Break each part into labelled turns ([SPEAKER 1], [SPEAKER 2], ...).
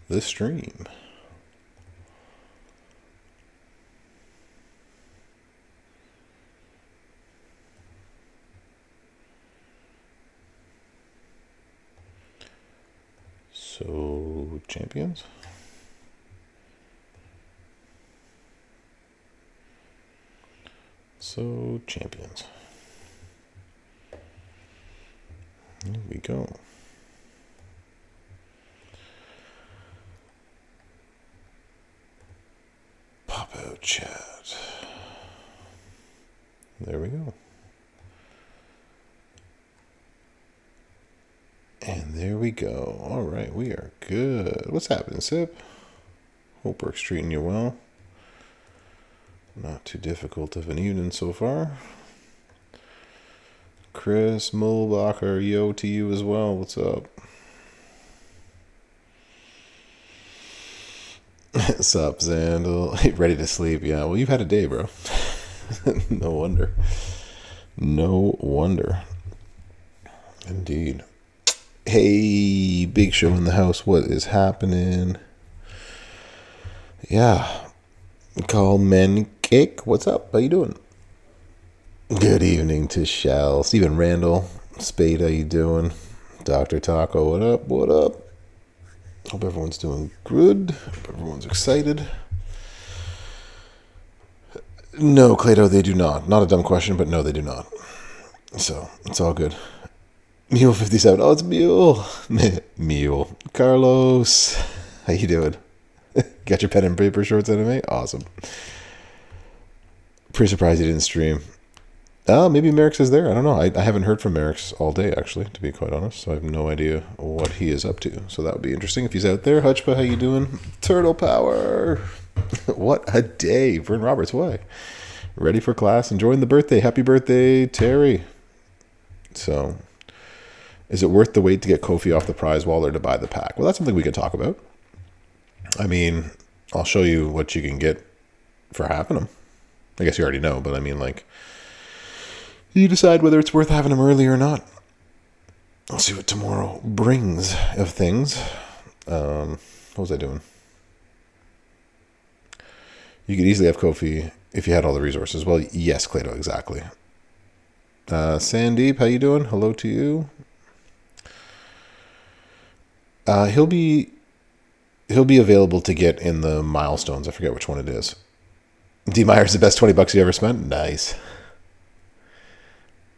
[SPEAKER 1] the stream. So, champions. So, champions. Here we go. Pop out chat. There we go. And there we go. All right, we are good. What's happening, Sip? Hope work's treating you well. Not too difficult of an evening so far. Chris Mulbacher, yo to you as well. What's up? What's up, Zandal? Ready to sleep? Yeah, well, you've had a day, bro. No wonder. No wonder. Indeed. Hey, big show in the house. What is happening? Yeah. Call Men Cake. What's up? How you doing? Good evening to Shell. Stephen Randall. Spade, how you doing? Dr. Taco, what up? What up? Hope everyone's doing good. Hope everyone's excited. No, Clado, they do not. Not a dumb question, but no, they do not. So, it's all good. Mule 57. Oh, it's Mule. Mule. Carlos. How you doing? Got your pen and paper shorts anime? Awesome. Pretty surprised he didn't stream. Maybe Merrick's is there. I don't know. I haven't heard from Merrick's all day, actually, to be quite honest. So I have no idea what he is up to. So that would be interesting if he's out there. Hutchpa, how you doing? Turtle Power. What a day. Vern Roberts, why? Ready for class. Enjoying the birthday. Happy birthday, Terry. So, is it worth the wait to get Kofi off the prize wall or to buy the pack? Well, that's something we could talk about. I mean, I'll show you what you can get for having them. I guess you already know, but I mean, like, you decide whether it's worth having them early or not. I'll see what tomorrow brings of things. What was I doing? You could easily have Kofi if you had all the resources. Well, yes, Clado, exactly. Sandeep, how you doing? Hello to you. He'll be available to get in the milestones. I forget which one it is. D. Meyer's the best $20 you ever spent? Nice.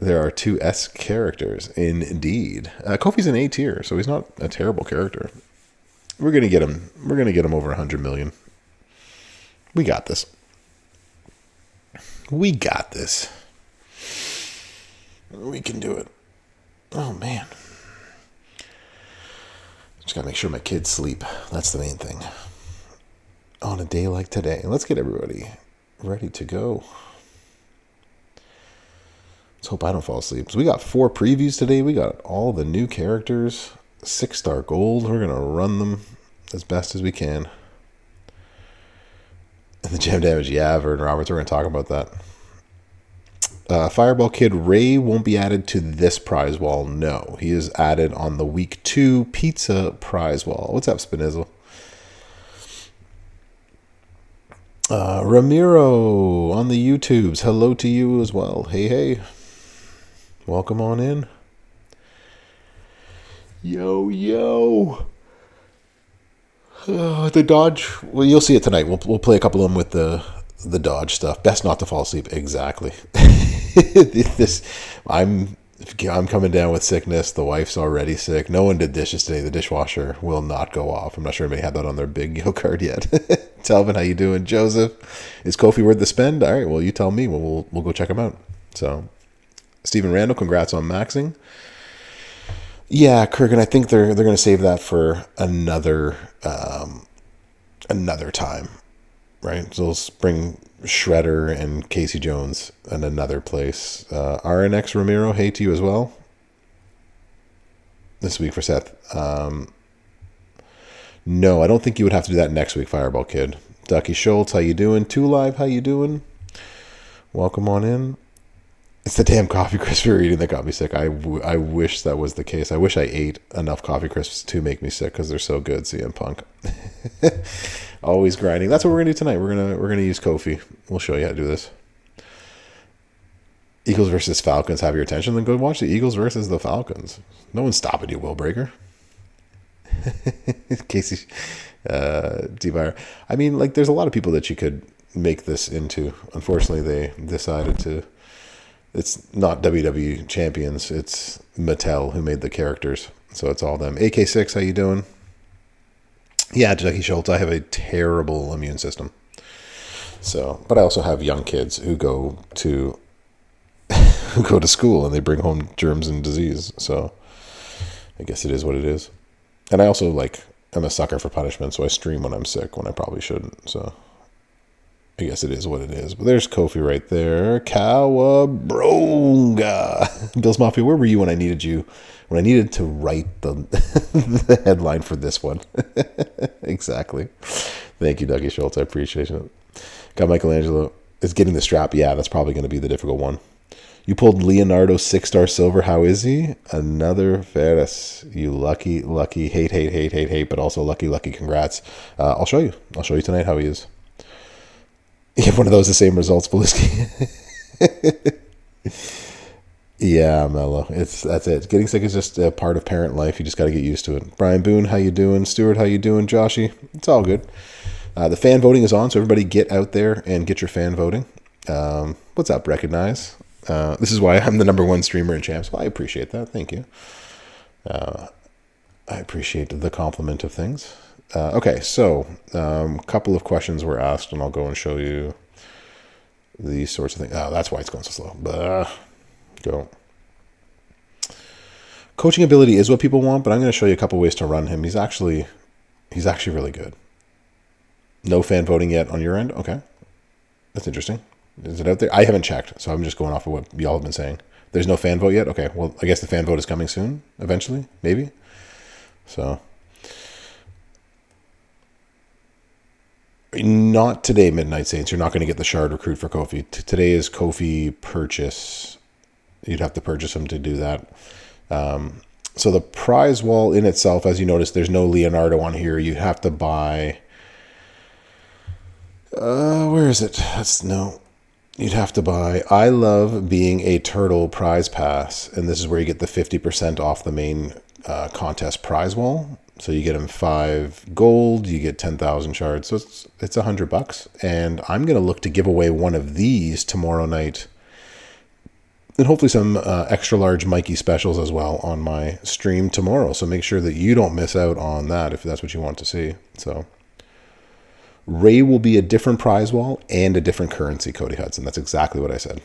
[SPEAKER 1] There are 2 S characters, indeed. Kofi's an A tier, so he's not a terrible character. We're gonna get him. We're gonna get him over 100 million. We got this. We got this. We can do it. Oh man. Just gotta make sure my kids sleep. That's the main thing. On a day like today, let's get everybody ready to go. Let's hope I don't fall asleep. So we got 4 previews today. We got all the new characters. 6-star gold. We're going to run them as best as we can. And the gem damage, yeah, Vern Roberts, we're going to talk about that. Fireball Kid Ray won't be added to this prize wall. No, he is added on the week 2 pizza prize wall. What's up, Spinizzle? Ramiro on the YouTubes. Hello to you as well. Hey, hey. Welcome on in. Yo, yo. The Dodge. Well, you'll see it tonight. We'll play a couple of them with the Dodge stuff. Best not to fall asleep. Exactly. I'm coming down with sickness. The wife's already sick. No one did dishes today. The dishwasher will not go off. I'm not sure anybody had that on their big Yo card yet. Telvin, how you doing? Joseph, is Kofi worth the spend? All right, well, you tell me. We'll go check him out. So, Stephen Randall, congrats on maxing. Yeah, Kurgan, I think they're going to save that for another time, right? So let's bring Shredder and Casey Jones in another place. RNX Ramiro, hey to you as well. This week for Seth. No, I don't think you would have to do that next week, Fireball Kid. Ducky Schultz, how you doing? 2Live, how you doing? Welcome on in. It's the damn coffee crisps we were eating that got me sick. I wish that was the case. I wish I ate enough coffee crisps to make me sick because they're so good. CM Punk, always grinding. That's what we're gonna do tonight. We're gonna use Kofi. We'll show you how to do this. Eagles versus Falcons have your attention. Then go watch the Eagles versus the Falcons. No one's stopping you, Will Breaker. Casey, D-Buyer. I mean, like, there's a lot of people that you could make this into. Unfortunately, they decided to. It's not WWE champions. It's Mattel who made the characters. So it's all them. AK6, how you doing? Yeah, Jackie Schultz. I have a terrible immune system. So, but I also have young kids who go to school and they bring home germs and disease. So I guess it is what it is. And I also I'm a sucker for punishment, so I stream when I'm sick when I probably shouldn't. So I guess it is what it is. But there's Kofi right there. Cowabunga. Bill's Mafia, where were you when I needed you? When I needed to write the the headline for this one. Exactly. Thank you, Dougie Schultz. I appreciate it. Got Michelangelo. Is getting the strap. Yeah, that's probably going to be the difficult one. You pulled Leonardo 6-star silver. How is he? Another Ferris. You lucky. Hate, but also lucky. Congrats. I'll show you. I'll show you tonight how he is. You have one of those, the same results, Belusky. Yeah, Mello. That's it. Getting sick is just a part of parent life. You just got to get used to it. Brian Boone, how you doing? Stuart, how you doing? Joshy, it's all good. The fan voting is on, so everybody get out there and get your fan voting. What's up, Recognize? This is why I'm the #1 streamer in champs. Well, I appreciate that. Thank you. I appreciate the compliment of things. Okay, so a couple of questions were asked, and I'll go and show you these sorts of things. Oh, that's why it's going so slow. Go. Coaching ability is what people want, but I'm going to show you a couple ways to run him. He's actually really good. No fan voting yet on your end? Okay. That's interesting. Is it out there? I haven't checked, so I'm just going off of what y'all have been saying. There's no fan vote yet? Okay, well, I guess the fan vote is coming soon, eventually, maybe. So, not today, Midnight Saints. You're not going to get the Shard recruit for Kofi. Today is Kofi purchase. You'd have to purchase him to do that. So the prize wall in itself, as you notice, there's no Leonardo on here. You have to buy... where is it? You'd have to buy I Love Being a Turtle prize pass, and this is where you get the 50% off the main contest prize wall. So you get him 5 gold, you get 10,000 shards. So it's $100, and I'm gonna look to give away one of these tomorrow night, and hopefully some extra large Mikey specials as well on my stream tomorrow. So make sure that you don't miss out on that if that's what you want to see. So. Ray will be a different prize wall and a different currency, Cody Hudson. That's exactly what I said.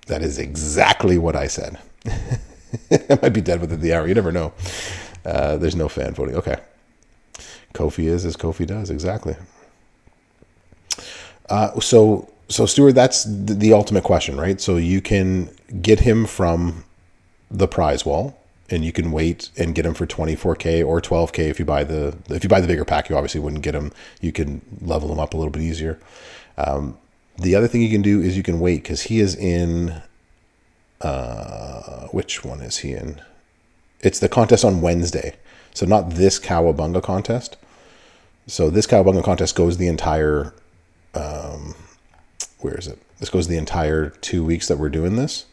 [SPEAKER 1] That is exactly what I said. I might be dead within the hour. You never know. There's no fan voting. Okay. Kofi is as Kofi does. Exactly. So Stuart, that's the ultimate question, right? So you can get him from the prize wall, and you can wait and get him for 24K or 12K if you buy the bigger pack. You obviously wouldn't get him. You can level him up a little bit easier. The other thing you can do is you can wait, because he is in. Which one is he in? It's the contest on Wednesday, so not this Cowabunga contest. So this Cowabunga contest goes the entire. Where is it? This goes the entire 2 weeks that we're doing this.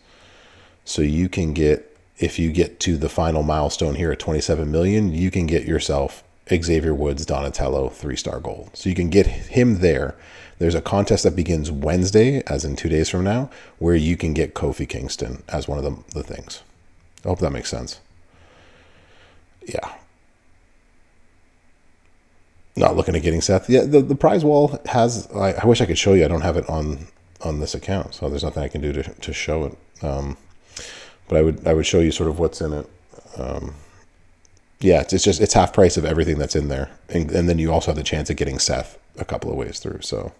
[SPEAKER 1] So you can get. If you get to the final milestone here at 27 million, you can get yourself Xavier Woods Donatello 3-star gold. So you can get him there. There's a contest that begins Wednesday, as in 2 days from now, where you can get Kofi Kingston as one of the things. I hope that makes sense. Yeah. Not looking at getting Seth. Yeah, the prize wall has... I wish I could show you. I don't have it on this account, so there's nothing I can do to show it. But I would show you sort of what's in it. Yeah, it's half price of everything that's in there, and then you also have the chance of getting Seth a couple of ways through. So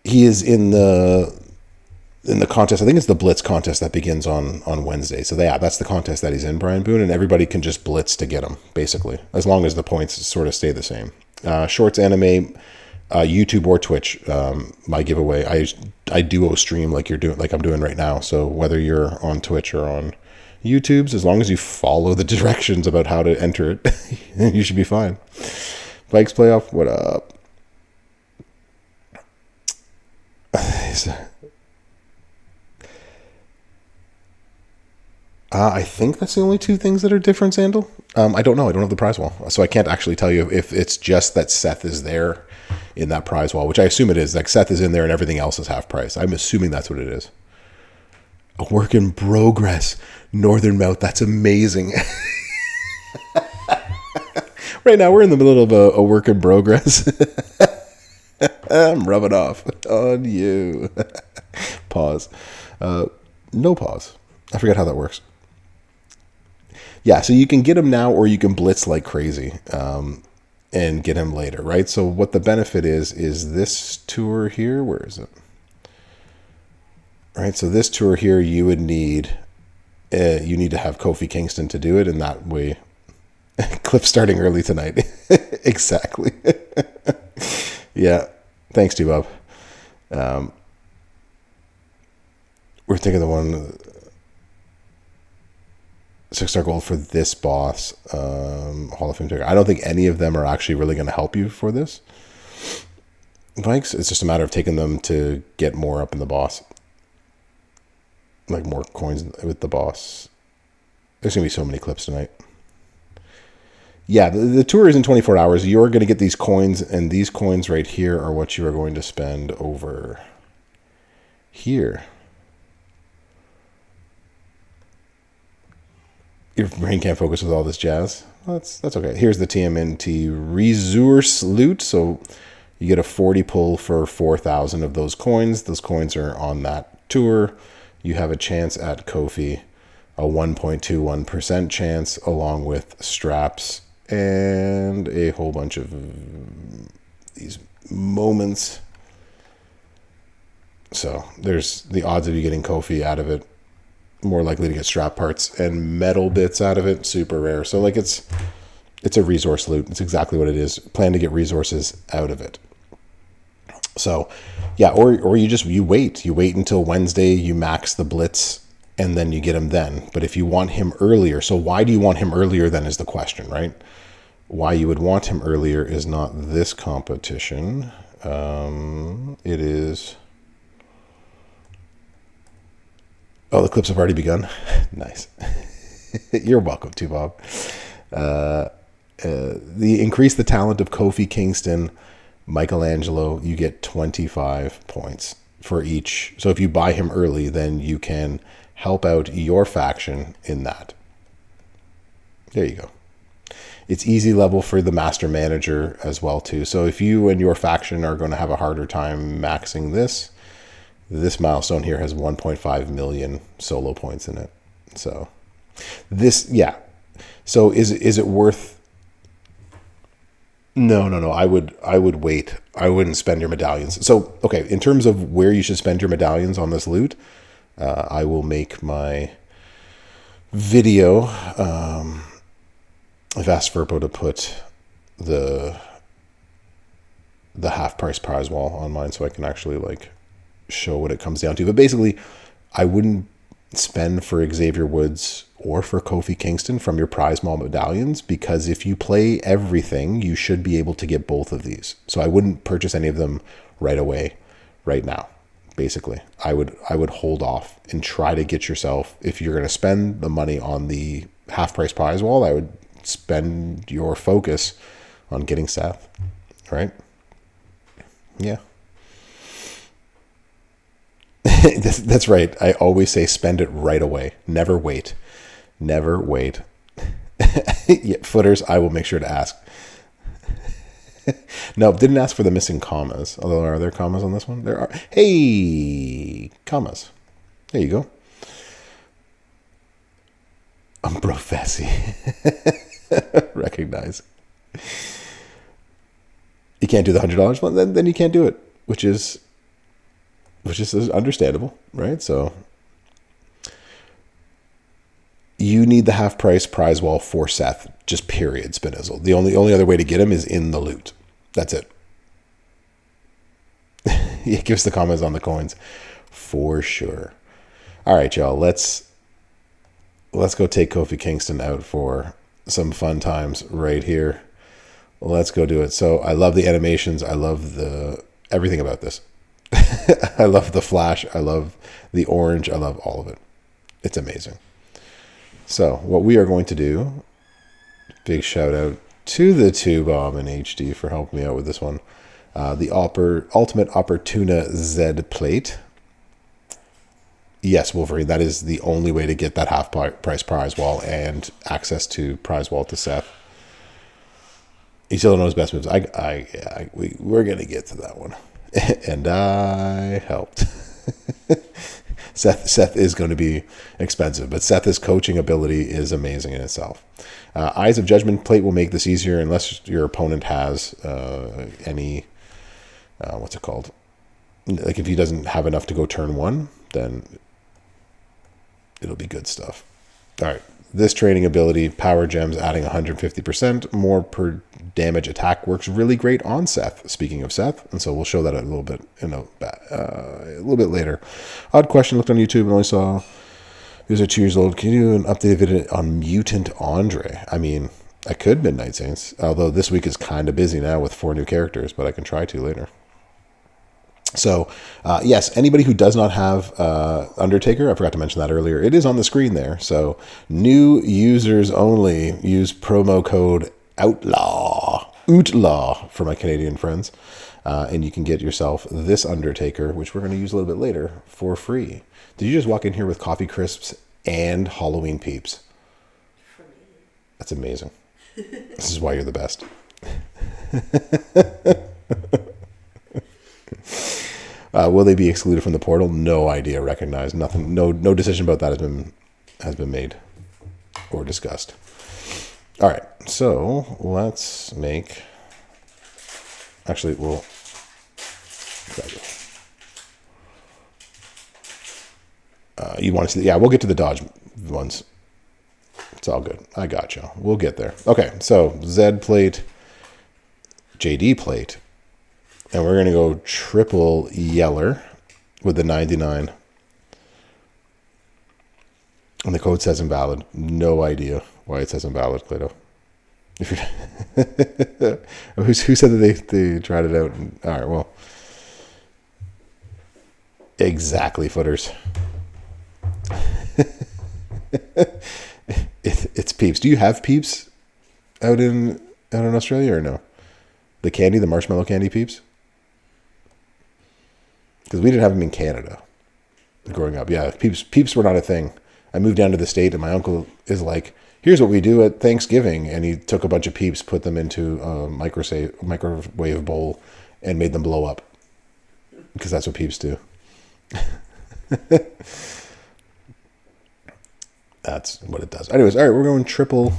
[SPEAKER 1] he is in the contest. I think it's the Blitz contest that begins on Wednesday. So that's the contest that he's in, Brian Boone, and everybody can just blitz to get him, basically, as long as the points sort of stay the same. Shorts anime. YouTube or Twitch. My giveaway, I duo stream like you're doing, like I'm doing right now. So whether you're on Twitch or on YouTube's, as long as you follow the directions about how to enter it, you should be fine. Vikes playoff, what up? I think that's the only two things that are different, Sandal. I don't know. I don't have the prize wall, so I can't actually tell you if it's just that Seth is there in that prize wall, which I assume it is. Like Seth is in there and everything else is half price. I'm assuming that's what it is. A work in progress, Northern Mouth. That's amazing. Right now, we're in the middle of a work in progress. I'm rubbing off on you. Pause. No pause. I forget how that works. Yeah, so you can get him now or you can blitz like crazy and get him later, right? So what the benefit is this tour here. Where is it? Right, so this tour here, you would need, you need to have Kofi Kingston to do it, and that way, clip starting early tonight. Exactly. Yeah, thanks to Bob. We're thinking the one 6-star gold for this boss, Hall of Fame ticker. I don't think any of them are actually really going to help you for this, Vikes. It's just a matter of taking them to get more up in the boss. Like more coins with the boss. There's going to be so many clips tonight. Yeah, the tour is in 24 hours. You're going to get these coins, and these coins right here are what you are going to spend over here. Your brain can't focus with all this jazz. That's okay. Here's the TMNT Resource loot. So you get a 40 pull for 4,000 of those coins. Those coins are on that tour. You have a chance at Kofi, a 1.21% chance, along with straps and a whole bunch of these moments. So there's the odds of you getting Kofi out of it. More likely to get strap parts and metal bits out of it. Super rare. So like it's a resource loot. It's exactly what it is. Plan to get resources out of it. So yeah, or you wait until Wednesday, you max the blitz, and then you get him then. But if you want him earlier, so why do you want him earlier then is the question, right? Why you would want him earlier is not this competition. It is... Oh, the clips have already begun. Nice. You're welcome to, Bob. The increase the talent of Kofi Kingston, Michelangelo, you get 25 points for each. So if you buy him early, then you can help out your faction in that. There you go. It's easy level for the master manager as well too. So if you and your faction are going to have a harder time maxing this milestone here has 1.5 million solo points in it. So this, yeah. So is it worth? No. I would wait. I wouldn't spend your medallions. So, okay. In terms of where you should spend your medallions on this loot, I will make my video. I've asked Verpo to put the half price prize wall on mine so I can actually like show what it comes down to. But basically, I wouldn't spend for Xavier Woods or for Kofi Kingston from your prize mall medallions, because if you play everything, you should be able to get both of these. So I wouldn't purchase any of them right away, right now. Basically, I would hold off and try to get yourself, if you're going to spend the money on the half price prize wall, I would spend your focus on getting Seth, right? Yeah. That's right. I always say spend it right away. Never wait. Never wait. Yeah, footers, I will make sure to ask. No, didn't ask for the missing commas. Although, are there commas on this one? There are. Hey, commas. There you go. Professy. Recognize. You can't do the $100 one, then you can't do it, which is understandable, right? So you need the half price prize wall for Seth, just period, Spinizzle. The only other way to get him is in the loot. That's it. Yeah, give us the comments on the coins for sure. All right, y'all. Let's go take Kofi Kingston out for some fun times right here. Let's go do it. So I love the animations. I love everything about this. I love the flash. I love the orange. I love all of it. It's amazing. So what we are going to do, big shout out to the Two Bomb in HD for helping me out with this one. The Ultimate Opportuna Z plate. Yes, Wolverine. That is the only way to get that half price prize wall and access to prize wall to Seth. He still don't know his best moves. We're gonna get to that one, and I helped. Seth is going to be expensive, but Seth's coaching ability is amazing in itself. Eyes of Judgment plate will make this easier unless your opponent has any what's it called? Like if he doesn't have enough to go turn one, then it'll be good stuff. All right. This training ability, Power Gems, adding 150% more per damage attack, works really great on Seth. Speaking of Seth, and so we'll show that a little bit a little bit later. Odd question. Looked on YouTube and only saw these are 2 years old. Can you do an updated video on Mutant Andre? I mean, I could Midnight Saints, although this week is kind of busy now with 4 new characters, but I can try to later. So, yes, anybody who does not have Undertaker, I forgot to mention that earlier, it is on the screen there. So, new users only, use promo code OUTLAW for my Canadian friends, and you can get yourself this Undertaker, which we're going to use a little bit later, for free. Did you just walk in here with coffee crisps and Halloween peeps? That's amazing. This is why you're the best. Will they be excluded from the portal? No idea. Recognized. Nothing. No decision about that has been made or discussed. All right. So let's make. Actually, we'll. You want to see? Yeah, we'll get to the dodge ones. It's all good. I got you. We'll get there. Okay. So Z plate, JD plate. And we're going to go triple Yeller with the 99. And the code says invalid. No idea why it says invalid, Plato. If who said that they tried it out? All right, well. Exactly, footers. It's peeps. Do you have peeps out in Australia or no? The candy, the marshmallow candy peeps? Because we didn't have them in Canada growing up. Yeah, peeps were not a thing. I moved down to the state, and my uncle is like, here's what we do at Thanksgiving. And he took a bunch of peeps, put them into a microwave bowl, and made them blow up. Because that's what peeps do. That's what it does. Anyways, all right, we're going triple.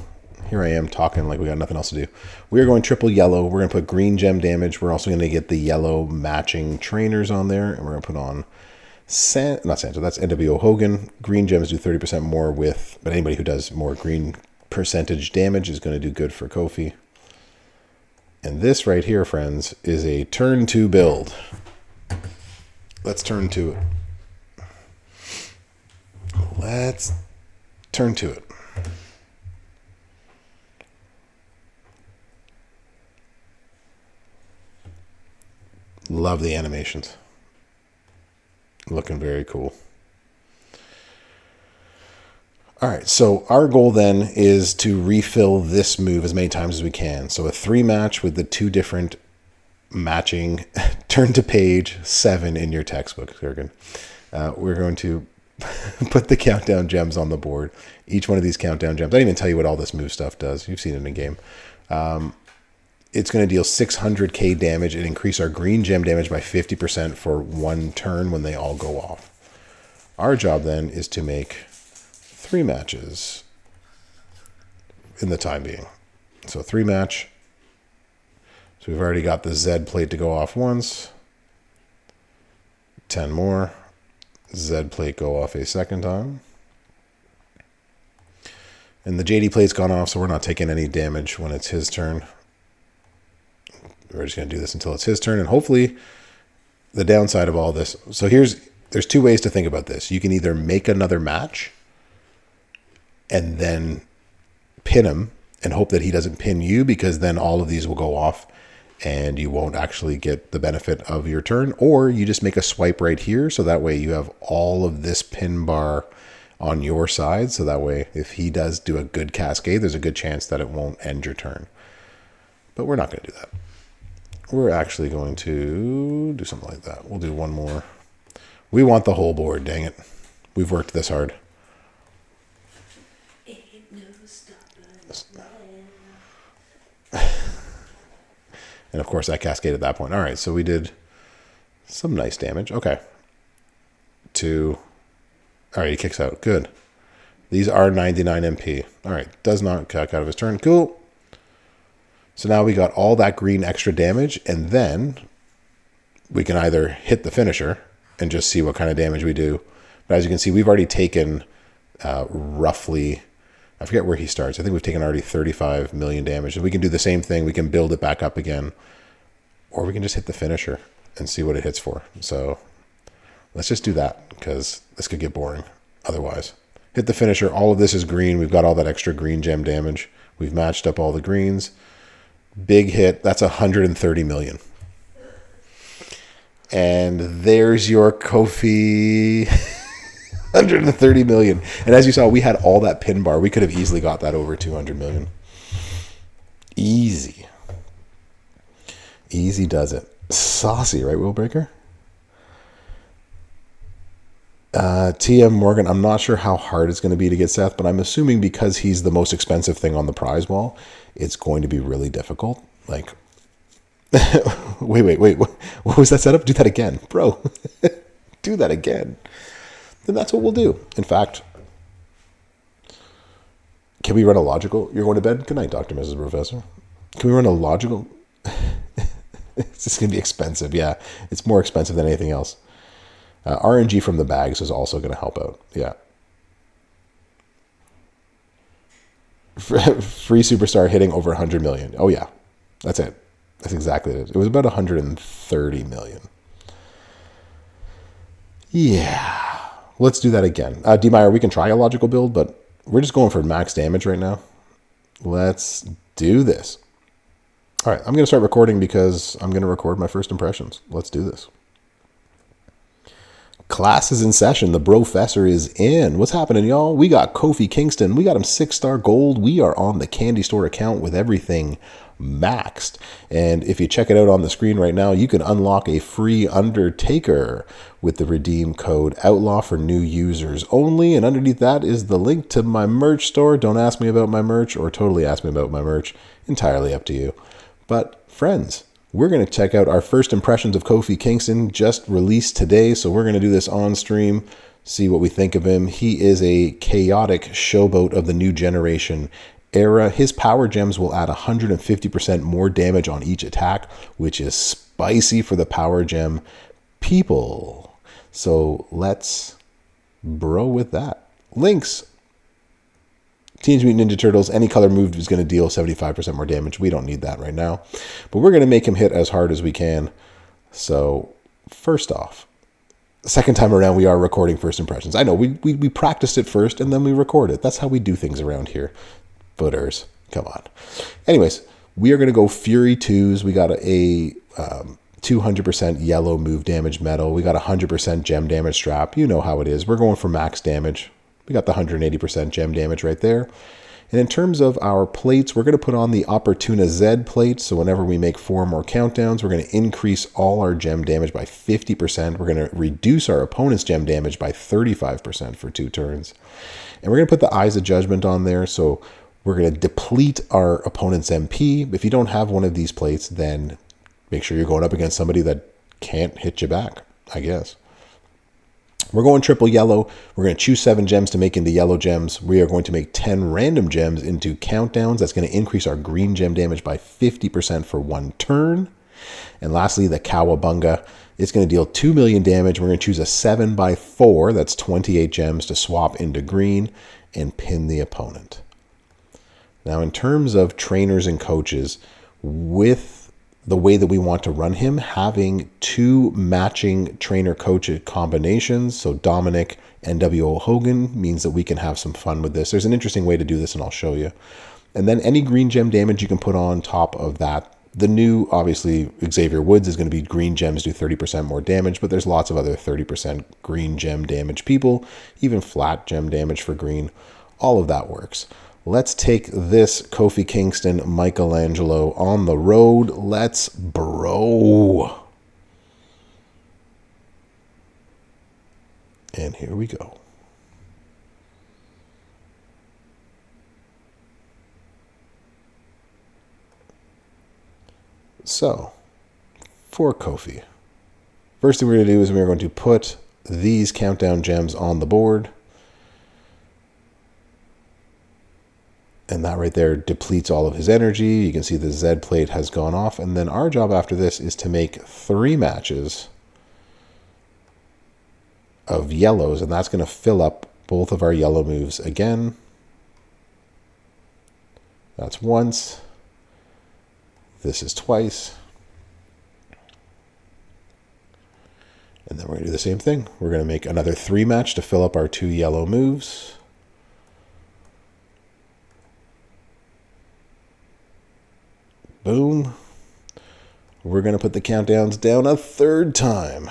[SPEAKER 1] Here I am talking like we got nothing else to do. We are going triple yellow. We're going to put green gem damage. We're also going to get the yellow matching trainers on there. And we're going to put on not Santa, that's NWO Hogan. Green gems do 30% more but anybody who does more green percentage damage is going to do good for Kofi. And this right here, friends, is a turn 2 build. Let's turn to it. Let's turn to it. Love the animations. Looking very cool. All right, so our goal then is to refill this move as many times as we can. So a 3 match with the 2 different matching turn to page 7 in your textbook, Jürgen. We're going to put the countdown gems on the board. Each one of these countdown gems. I didn't even tell you what all this move stuff does. You've seen it in game. It's going to deal 600k damage and increase our green gem damage by 50% for 1 turn when they all go off. Our job then is to make 3 matches in the time being. So 3 match. So we've already got the Z plate to go off once. 10 more. Z plate go off a second time. And the JD plate's gone off, so we're not taking any damage when it's his turn. We're just going to do this until it's his turn, and hopefully the downside of all this. So there's two ways to think about this. You can either make another match and then pin him and hope that he doesn't pin you, because then all of these will go off and you won't actually get the benefit of your turn. Or you just make a swipe right here, so that way you have all of this pin bar on your side. So that way, if he does do a good cascade, there's a good chance that it won't end your turn. But we're not going to do that. We're actually going to do something like that. We'll do one more. We want the whole board, dang it. We've worked this hard. And of course, I cascaded at that point. All right, so we did some nice damage. Okay. 2. All right, he kicks out. Good. These are 99 MP. All right, does not kick out of his turn. Cool. So now we got all that green extra damage, and then we can either hit the finisher and just see what kind of damage we do. But as you can see, we've already taken roughly, I forget where he starts. I think we've taken already 35 million damage. And we can do the same thing. We can build it back up again. Or we can just hit the finisher and see what it hits for. So let's just do that, because this could get boring otherwise. Hit the finisher. All of this is green. We've got all that extra green gem damage. We've matched up all the greens. Big hit. That's 130 million. And there's your Kofi. 130 million. And as you saw, we had all that pin bar. We could have easily got that over 200 million. Easy. Easy does it. Saucy, right, Willbreaker? TM Morgan, I'm not sure how hard it's going to be to get Seth, but I'm assuming because he's the most expensive thing on the prize wall, it's going to be really difficult. Like, wait. What was that setup? Do that again. Bro, do that again. Then that's what we'll do. In fact, can we run a logical? You're going to bed? Good night, Dr. Mrs. Professor. Can we run a logical? It's just going to be expensive. Yeah, it's more expensive than anything else. RNG from the bags is also going to help out. Yeah. Free superstar hitting over 100 million. Oh, yeah. That's it. That's exactly it. It was about 130 million. Yeah. Let's do that again. D. Meyer, we can try a logical build, but we're just going for max damage right now. Let's do this. All right. I'm going to start recording because I'm going to record my first impressions. Let's do this. Class is in session. The Brofessor is in. What's happening, y'all? We got Kofi Kingston. We got him 6-star gold. We are on the Candy Store account with everything maxed. And if you check it out on the screen right now, you can unlock a free Undertaker with the redeem code Outlaw for new users only. And underneath that is the link to my merch store. Don't ask me about my merch, or totally ask me about my merch. Entirely up to you. But friends, we're going to check out our first impressions of Kofi Kingston, just released today. So we're going to do this on stream, see what we think of him. He is a chaotic showboat of the new generation era. His power gems will add 150% more damage on each attack, which is spicy for the power gem people. So let's bro with that. Links. Teenage Mutant Ninja Turtles, any color moved is going to deal 75% more damage. We don't need that right now. But we're going to make him hit as hard as we can. So, first off, second time around, we are recording first impressions. I know, we practiced it first, and then we record it. That's how we do things around here. Footers, come on. Anyways, we are going to go Fury 2s. We got a 200% yellow move damage medal. We got 100% gem damage strap. You know how it is. We're going for max damage. We got the 180% gem damage right there. And in terms of our plates, we're going to put on the Opportuna Z plate. So whenever we make 4 more countdowns, we're going to increase all our gem damage by 50%. We're going to reduce our opponent's gem damage by 35% for 2 turns. And we're going to put the Eyes of Judgment on there. So we're going to deplete our opponent's MP. If you don't have one of these plates, then make sure you're going up against somebody that can't hit you back, I guess. We're going triple yellow. We're going to choose 7 gems to make into yellow gems. We are going to make 10 random gems into countdowns. That's going to increase our green gem damage by 50% for 1 turn. And lastly, the Cowabunga. It's going to deal 2 million damage. We're going to choose a 7x4. That's 28 gems to swap into green and pin the opponent. Now, in terms of trainers and coaches, with the way that we want to run him, having 2 matching trainer-coach combinations, so Dominic and W.O. Hogan, means that we can have some fun with this. There's an interesting way to do this, and I'll show you. And then any green gem damage you can put on top of that. The new, obviously, Xavier Woods is going to be green gems do 30% more damage, but there's lots of other 30% green gem damage people, even flat gem damage for green. All of that works. Let's take this Kofi Kingston Michelangelo on the road. Let's bro. And here we go. So, for Kofi, first thing we're going to do is we're going to put these countdown gems on the board. And that right there depletes all of his energy. You can see the Z plate has gone off. And then our job after this is to make 3 matches of yellows. And that's going to fill up both of our yellow moves again. That's once. This is twice. And then we're going to do the same thing. We're going to make another 3 match to fill up our 2 yellow moves. Boom. We're going to put the countdowns down a 3rd time.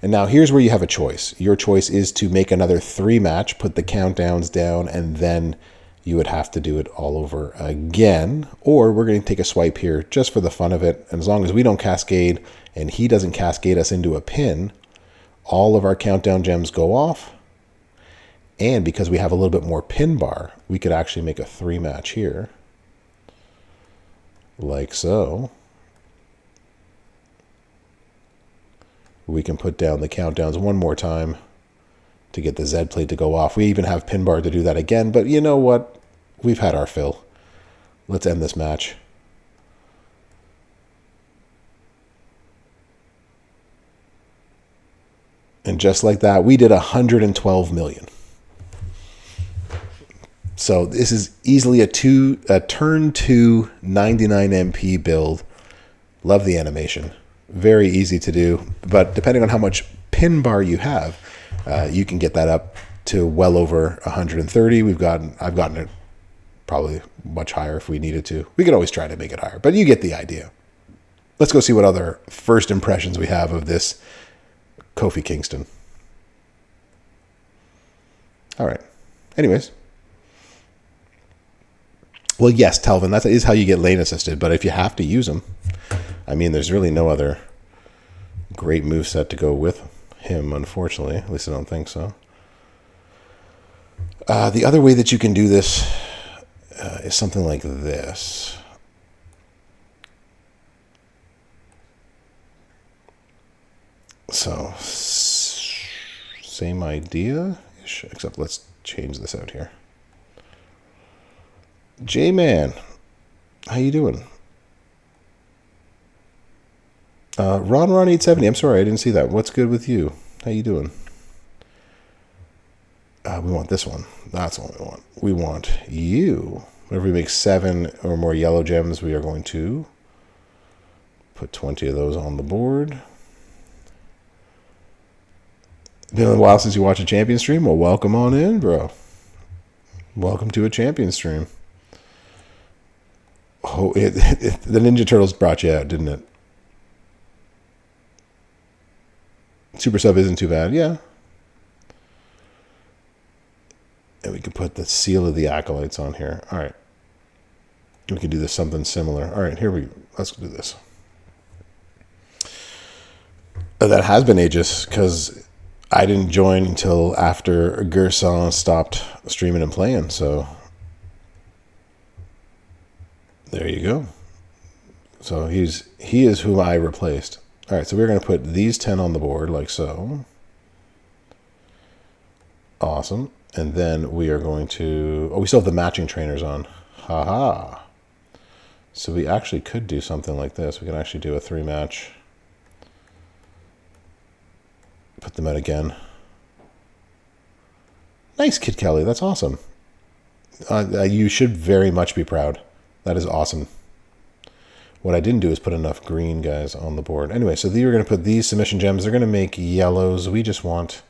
[SPEAKER 1] And now here's where you have a choice. Your choice is to make another 3 match, put the countdowns down, and then you would have to do it all over again. Or we're going to take a swipe here just for the fun of it. And as long as we don't cascade and he doesn't cascade us into a pin, all of our countdown gems go off. And because we have a little bit more pin bar, we could actually make a 3 match here. Like so. We can put down the countdowns one more time to get the Z plate to go off. We even have pin bar to do that again, but you know what? We've had our fill. Let's end this match. And just like that, we did 112 million. So this is easily a turn 2 99 MP build. Love the animation. Very easy to do, but depending on how much pin bar you have, you can get that up to well over 130. I've gotten it probably much higher if we needed to. We could always try to make it higher, but you get the idea. Let's go see what other first impressions we have of this Kofi Kingston. All right. Anyways. Well, yes, Telvin, that is how you get lane assisted, but if you have to use them, I mean, there's really no other great moveset to go with him, unfortunately. At least I don't think so. The other way that you can do this is something like this. So, same idea, except let's change this out here. J-Man, how you doing? Ron 870, I'm sorry, I didn't see that. What's good with you? How you doing? We want this one. That's what we want. We want you. Whenever we make 7 or more yellow gems, we are going to put 20 of those on the board. Been a while since you watched a champion stream? Well, welcome on in, bro. Welcome to a champion stream. Oh, the Ninja Turtles brought you out, didn't it? Super Sub isn't too bad, yeah. And we can put the seal of the Acolytes on here. All right. We can do this something similar. All right, let's do this. That has been ages, because I didn't join until after Gerson stopped streaming and playing, so there you go. So he is who I replaced. All right, so we're going to put these 10 on the board like so. Awesome. And then we are going to... Oh, we still have the matching trainers on. Haha. So we actually could do something like this. We can actually do a 3-match. Put them out again. Nice, Kid Kelly. That's awesome. You should very much be proud. That is awesome. What I didn't do is put enough green guys on the board. Anyway, so we're going to put these submission gems. They're going to make yellows. We just want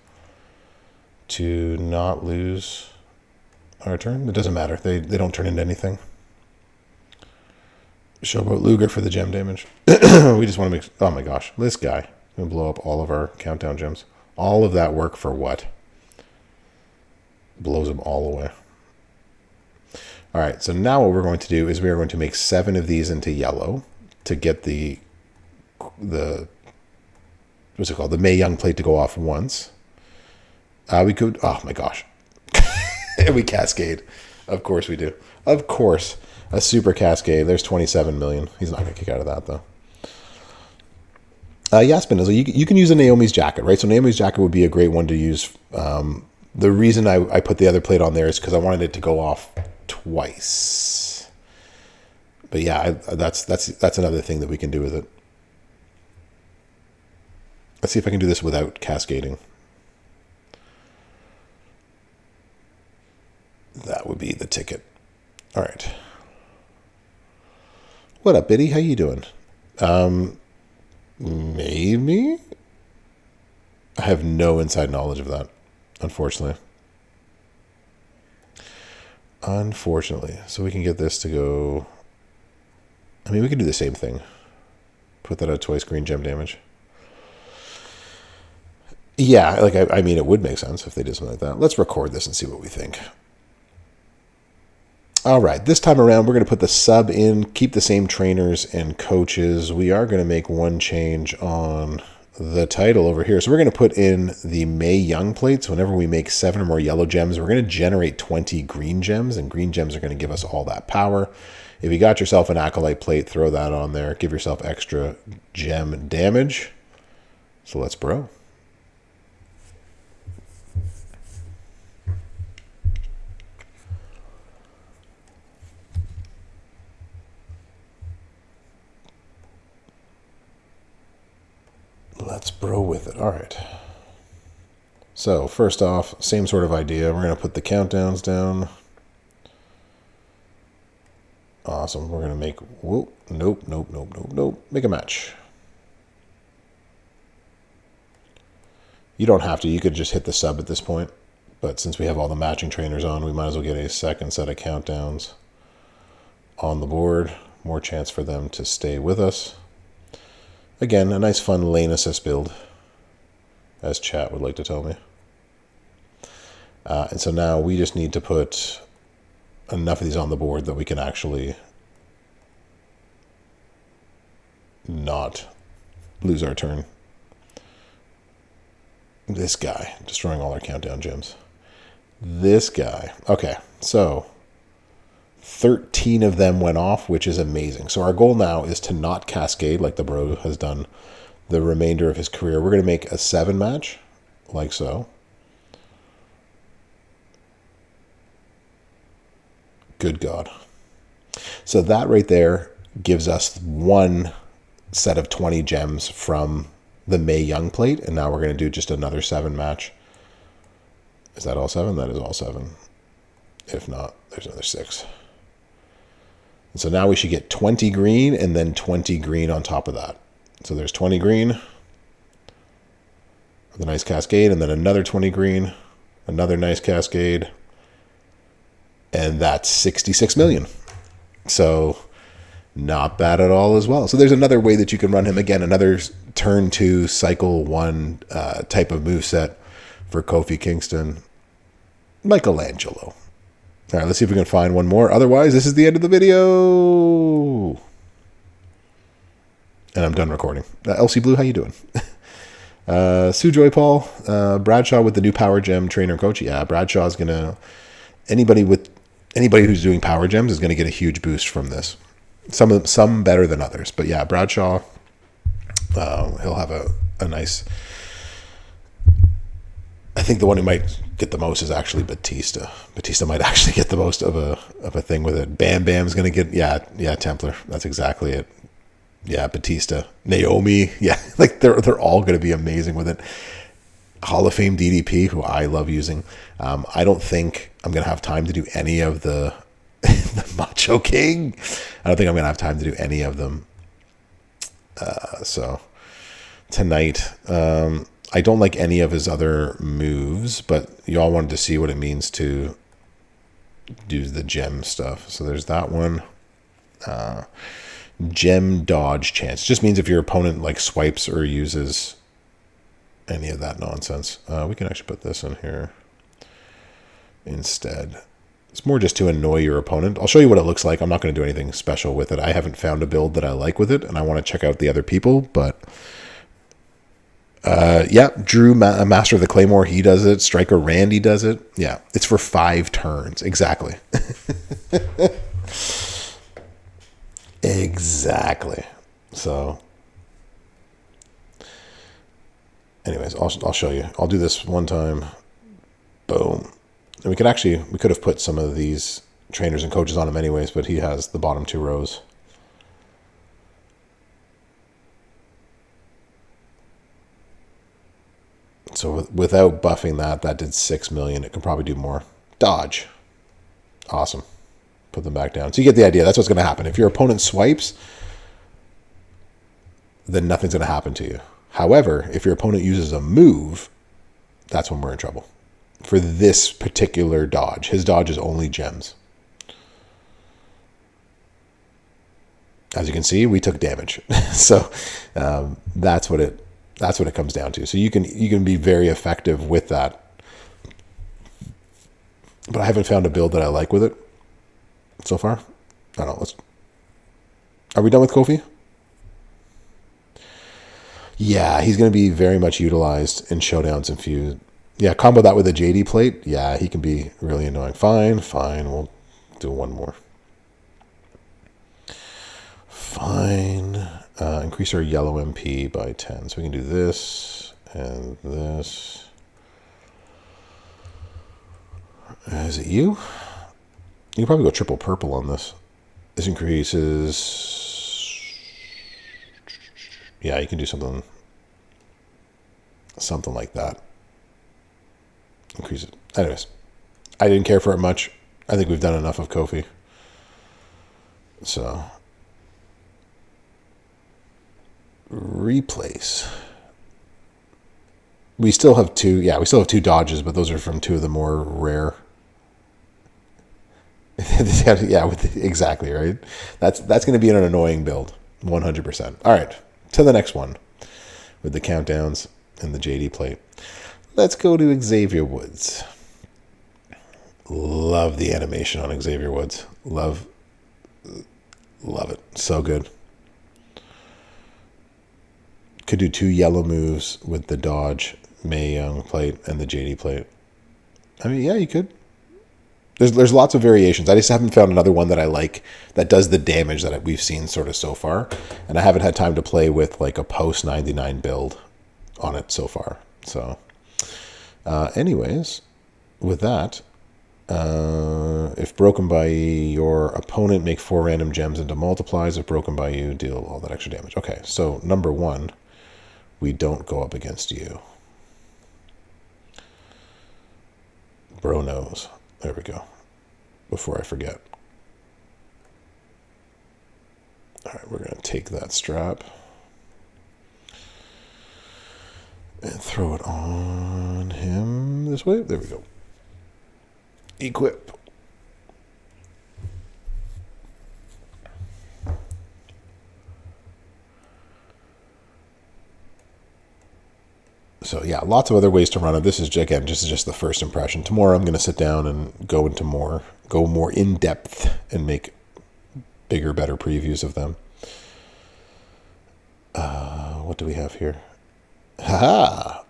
[SPEAKER 1] to not lose our turn. It doesn't matter. They don't turn into anything. Showboat Luger for the gem damage. We just want to make... Oh my gosh. This guy. Going to blow up all of our countdown gems. All of that work for what? Blows them all away. All right, so now what we're going to do is we are going to make 7 of these into yellow to get the what's it called? The Mae Young plate to go off once. We could, oh my gosh. We cascade. Of course we do. Of course. A super cascade. There's 27 million. He's not going to kick out of that, though. Spinoza, you can use a Naomi's jacket, right? So Naomi's jacket would be a great one to use. The reason I put the other plate on there is because I wanted it to go off twice. But yeah, that's another thing that we can do with it. Let's see if I can do this without cascading. That would be the ticket. All right. What up, Biddy? How you doing? Maybe? I have no inside knowledge of that, unfortunately. So we can get this to go... I mean, we can do the same thing. Put that at twice green gem damage. Yeah, like, I mean, it would make sense if they did something like that. Let's record this and see what we think. All right, this time around, we're going to put the sub in, keep the same trainers and coaches. We are going to make one change on the title over here. So we're going to put in the Mae Young plates. Whenever we make 7 or more yellow gems, we're going to generate 20 green gems, and green gems are going to give us all that power. If you got yourself an Acolyte plate, throw that on there. Give yourself extra gem damage. So let's bro. Let's bro with it. All right. So first off, same sort of idea. We're going to put the countdowns down. Awesome. We're going to make... Whoa. Nope. Make a match. You don't have to. You could just hit the sub at this point. But since we have all the matching trainers on, we might as well get a second set of countdowns on the board. More chance for them to stay with us. Again, a nice fun lane assist build, as chat would like to tell me. And so now we just need to put enough of these on the board that we can actually not lose our turn. This guy, destroying all our countdown gems. This guy. Okay, so 13 of them went off, which is amazing. So our goal now is to not cascade like the bro has done the remainder of his career. We're going to make a 7 match, like so. Good God. So that right there gives us one set of 20 gems from the Mae Young plate, and now we're going to do just another 7 match. Is that all 7? That is all 7. If not, there's another 6. And so now we should get 20 green and then 20 green on top of that. So there's 20 green with a nice cascade, and then another 20 green, another nice cascade, and that's 66 million. So not bad at all as well. So there's another way that you can run him. Again, another turn 2, cycle 1 type of moveset for Kofi Kingston. Michelangelo. All right, let's see if we can find one more. Otherwise, this is the end of the video. And I'm done recording. LC Blue, how you doing? Sujoy Paul, Bradshaw with the new Power Gem trainer coach. Yeah, Bradshaw's going to... Anybody who's doing Power Gems is going to get a huge boost from this. Some better than others. But yeah, Bradshaw, he'll have a nice... I think the one who might get the most is actually Batista. Batista might actually get the most of a thing with it. Bam Bam's going to get... Yeah, Templar. That's exactly it. Yeah, Batista. Naomi. Yeah, like they're all going to be amazing with it. Hall of Fame DDP, who I love using. I don't think I'm going to have time to do any of the Macho King. I don't think I'm going to have time to do any of them So tonight, I don't like any of his other moves, but y'all wanted to see what it means to do the gem stuff. So there's that one. Gem dodge chance. Just means if your opponent like swipes or uses any of that nonsense. We can actually put this in here instead. It's more just to annoy your opponent. I'll show you what it looks like. I'm not going to do anything special with it. I haven't found a build that I like with it, and I want to check out the other people. But yeah, Drew, Master of the Claymore, he does it. Striker Randy does it. Yeah, it's for 5 turns. Exactly. Exactly. So anyways, I'll show you. I'll do this one time. Boom. And we could have put some of these trainers and coaches on him anyways, but he has the bottom 2 rows. So without buffing that did 6 million. It can probably do more. Dodge. Awesome. Put them back down. So you get the idea. That's what's going to happen. If your opponent swipes, then nothing's going to happen to you. However, if your opponent uses a move, that's when we're in trouble. For this particular dodge, his dodge is only gems. As you can see, we took damage. So that's what it comes down to. So you can be very effective with that. But I haven't found a build that I like with it so far. I don't know. Are we done with Kofi? Yeah, he's going to be very much utilized in showdowns and feud. Yeah, combo that with a JD plate. Yeah, he can be really annoying. Fine. We'll do one more. Fine. Increase our yellow MP by 10. So we can do this and this. Is it you? You can probably go triple purple on this. This increases. Yeah, you can do something like that. Increase it. Anyways, I didn't care for it much. I think we've done enough of Kofi. So, replace. We still have 2. Yeah, we still have 2 dodges, but those are from 2 of the more rare. Yeah, exactly, right? That's going to be an annoying build, 100%. All right, to the next one with the countdowns and the JD plate. Let's go to Xavier Woods. Love the animation on Xavier Woods. Love it. So good. Could do 2 yellow moves with the dodge, Mae Young plate, and the JD plate. I mean, yeah, you could. There's lots of variations. I just haven't found another one that I like that does the damage that we've seen sort of so far. And I haven't had time to play with like a post 99 build on it so far. So anyways, with that, if broken by your opponent, make 4 random gems into multiplies. If broken by you, deal all that extra damage. Okay, so number 1, we don't go up against you. Bro knows. There we go. Before I forget. All right, we're going to take that strap and throw it on him this way. There we go. Equip. So yeah, lots of other ways to run it. This is just the first impression. Tomorrow I'm going to sit down and go more in depth and make bigger, better previews of them. What do we have here? Haha.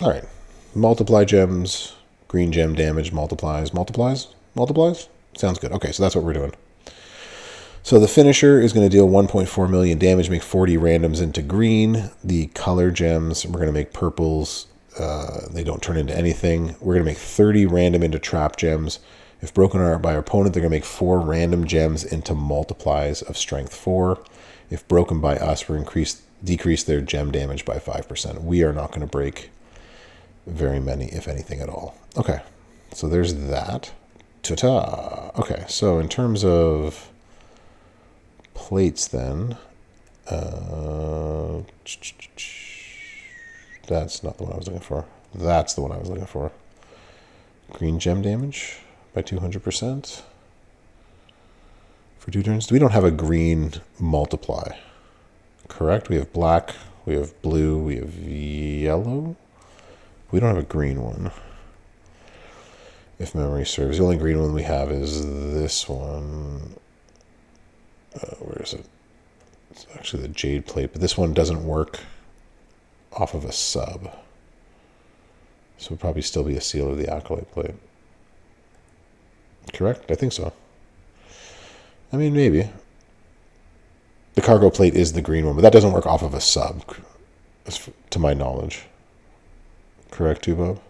[SPEAKER 1] All right. Multiply gems, green gem damage multiplies. Sounds good. Okay, so that's what we're doing. So the finisher is going to deal 1.4 million damage, make 40 randoms into green. The color gems, we're going to make purples. They don't turn into anything. We're going to make 30 random into trap gems. If broken by our opponent, they're going to make 4 random gems into multiplies of strength 4. If broken by us, we're decrease their gem damage by 5%. We are not going to break very many, if anything at all. Okay, so there's that. Ta-ta. Okay, so in terms of plates then. That's not the one I was looking for. That's the one I was looking for. Green gem damage by 200% for 2 turns. We don't have a green multiply, correct? We have black, we have blue, we have yellow. We don't have a green one, if memory serves. The only green one we have is this one. Where is it? It's actually the jade plate, but this one doesn't work off of a sub. So it would probably still be a seal of the acolyte plate. Correct? I think so. I mean, maybe. The cargo plate is the green one, but that doesn't work off of a sub, to my knowledge. Correct, too, Bob?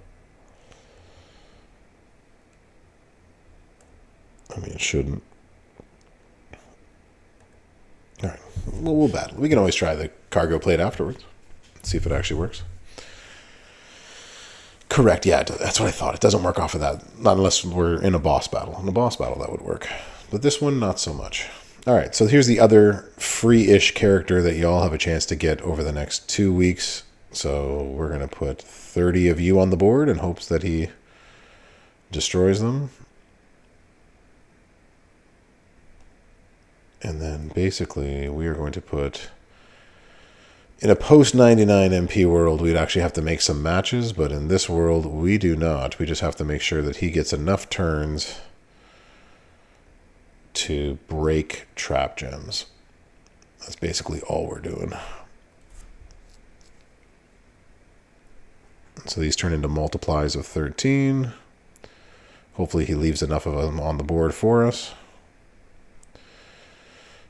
[SPEAKER 1] I mean, it shouldn't. All right. Well, we'll battle. We can always try the cargo plate afterwards. See if it actually works. Correct. Yeah, that's what I thought. It doesn't work off of that. Not unless we're in a boss battle. In a boss battle, that would work. But this one, not so much. All right. So here's the other free-ish character that y'all have a chance to get over the next 2 weeks. So we're going to put 30 of you on the board in hopes that he destroys them. And then basically we are going to put, in a post-99 MP world, we'd actually have to make some matches, but in this world, we do not. We just have to make sure that he gets enough turns to break trap gems. That's basically all we're doing. So these turn into multiplies of 13. Hopefully he leaves enough of them on the board for us.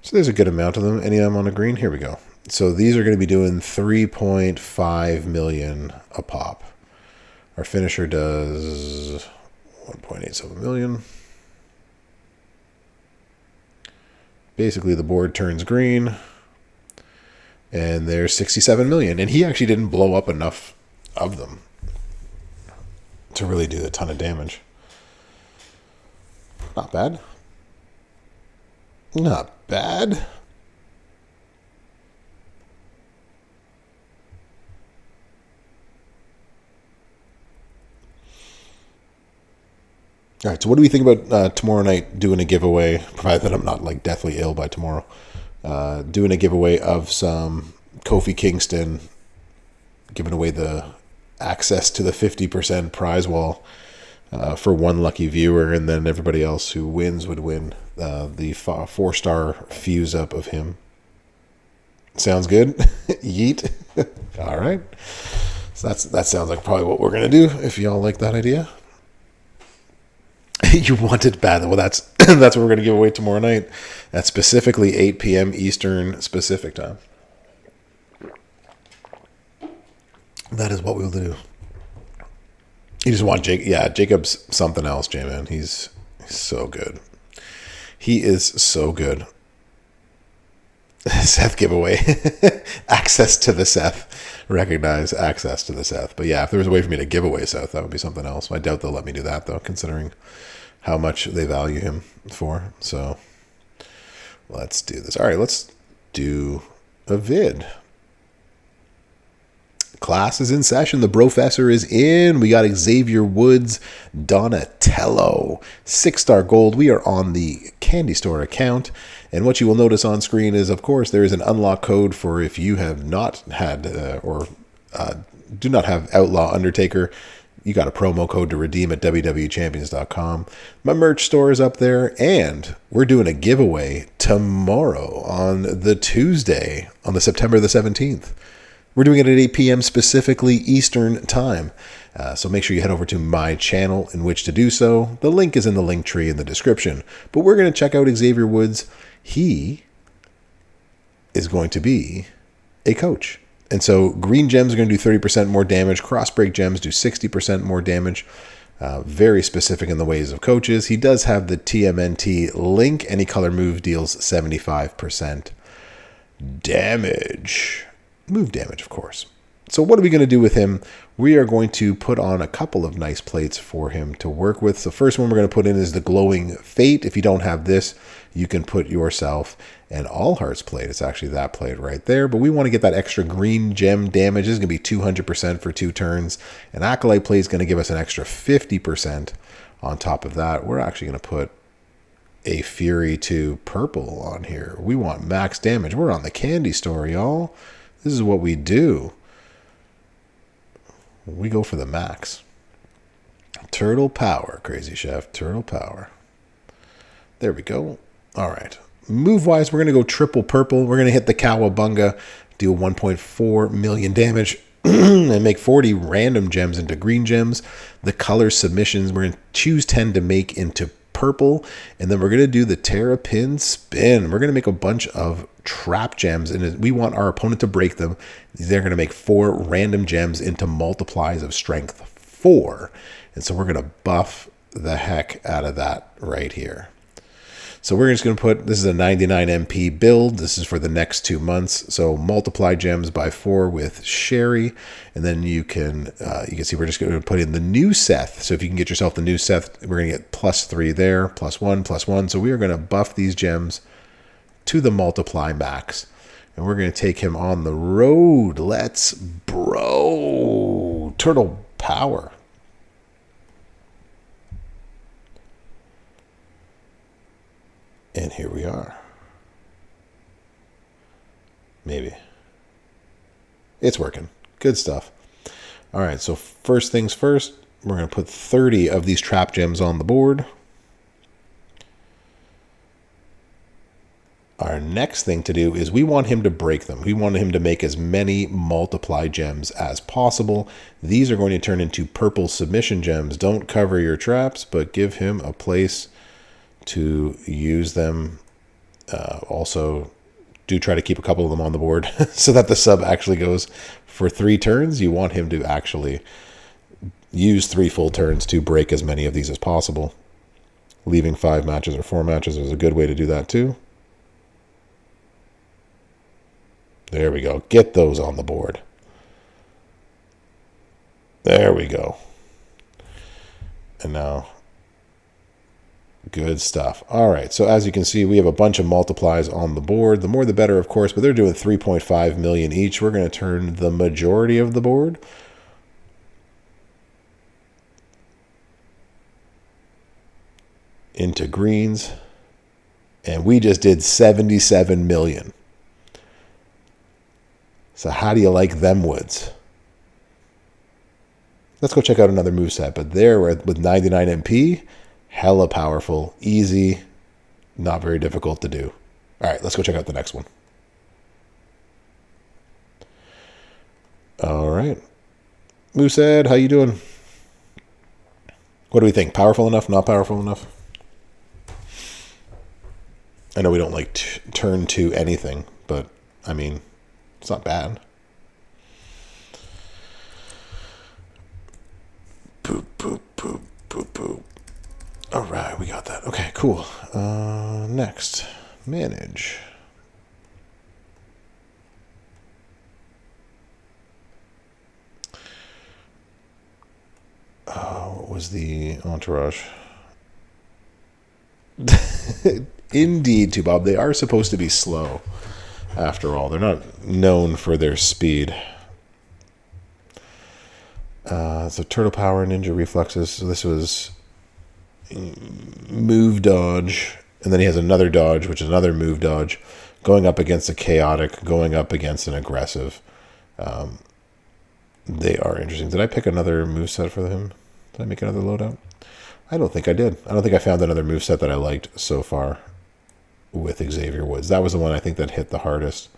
[SPEAKER 1] So there's a good amount of them. Any of them on a green? Here we go. So these are going to be doing 3.5 million a pop. Our finisher does 1.87 million. Basically, the board turns green. And there's 67 million. And he actually didn't blow up enough of them to really do a ton of damage. Not bad. Not bad. All right, so what do we think about tomorrow night doing a giveaway, provided that I'm not like deathly ill by tomorrow, doing a giveaway of some Kofi Kingston, giving away the access to the 50% prize wall for one lucky viewer, and then everybody else who wins would win the 4-star fuse up of him. Sounds good? Yeet. All right. So that sounds like probably what we're going to do, if y'all like that idea. You want it bad. Well, that's what we're going to give away tomorrow night at specifically 8 p.m. Eastern specific time. That is what we'll do. You just want Jake. Yeah, Jacob's something else, J-Man. He's so good. He is so good. Seth giveaway. Access to the Seth. Recognize access to the Seth. But yeah, if there was a way for me to give away Seth, that would be something else. I doubt they'll let me do that, though, considering how much they value him for. So let's do this. All right, let's do a vid. Class is in session. The Brofessor is in. We got Xavier Woods, Donatello, 6-star gold. We are on the Candy Store account. And what you will notice on screen is, of course, there is an unlock code for if you have not had do not have Outlaw Undertaker. You got a promo code to redeem at www.champions.com. My merch store is up there, and we're doing a giveaway tomorrow on the Tuesday, on the September the 17th. We're doing it at 8 p.m. specifically Eastern time. So make sure you head over to my channel in which to do so. The link is in the link tree in the description. But we're going to check out Xavier Woods. He is going to be a coach. And so green gems are going to do 30% more damage. Crossbreak gems do 60% more damage. Very specific in the ways of coaches. He does have the TMNT link. Any color move deals 75% damage. Move damage, of course. So what are we going to do with him? We are going to put on a couple of nice plates for him to work with. The first one we're going to put in is the Glowing Fate. If you don't have this, you can put yourself an All Hearts plate. It's actually that plate right there. But we want to get that extra green gem damage. This is going to be 200% for 2 turns. An Acolyte plate is going to give us an extra 50% on top of that. We're actually going to put a Fury 2 purple on here. We want max damage. We're on the candy store, y'all. This is what we do. We go for the max. Turtle power, Crazy Chef. Turtle power. There we go. All right. Move-wise, we're going to go triple purple. We're going to hit the Cowabunga, deal 1.4 million damage, and make 40 random gems into green gems. The color submissions, we're going to choose 10 to make into purple, and then we're going to do the Terrapin Spin. We're going to make a bunch of trap gems, and we want our opponent to break them. They're going to make 4 random gems into multiplies of strength 4. And so we're going to buff the heck out of that right here. So we're just going to put, this is a 99 MP build. This is for the next 2 months. So multiply gems by 4 with Sherry. And then you can see we're just going to put in the new Seth. So if you can get yourself the new Seth, we're going to get +3 there, +1. So we are going to buff these gems to the multiply max. And we're going to take him on the road. Let's bro. Turtle power. And here we are. Maybe. It's working. Good stuff. All right, so first things first, we're going to put 30 of these trap gems on the board. Our next thing to do is we want him to break them. We want him to make as many multiply gems as possible. These are going to turn into purple submission gems. Don't cover your traps, but give him a place to use them. Also, do try to keep a couple of them on the board so that the sub actually goes for 3 turns. You want him to actually use 3 full turns to break as many of these as possible. Leaving 5 matches or 4 matches is a good way to do that too. There we go. Get those on the board. There we go. And now, good stuff. All right, so as you can see, we have a bunch of multiplies on the board. The more the better, of course, but they're doing 3.5 million each. We're going to turn the majority of the board into greens, and we just did 77 million. So how do you like them woods? Let's go check out another moveset, but there with 99 MP, hella powerful, easy, not very difficult to do. All right, let's go check out the next one. All right. Moosehead, how you doing? What do we think? Powerful enough? Not powerful enough? I know we don't like turn to anything, but I mean, it's not bad. Boop, boop, boop, boop, boop. All right, we got that. Okay, cool. Next, manage. What was the entourage? Indeed, to Bob. They are supposed to be slow. After all, they're not known for their speed. So turtle power, ninja reflexes. So this was move dodge, and then he has another dodge, which is another move dodge, going up against a chaotic, going up against an aggressive. They are interesting. Did I pick another moveset for him? Did I make another loadout? I don't think I did. I don't think I found another moveset that I liked so far with Xavier Woods. That was the one I think that hit the hardest.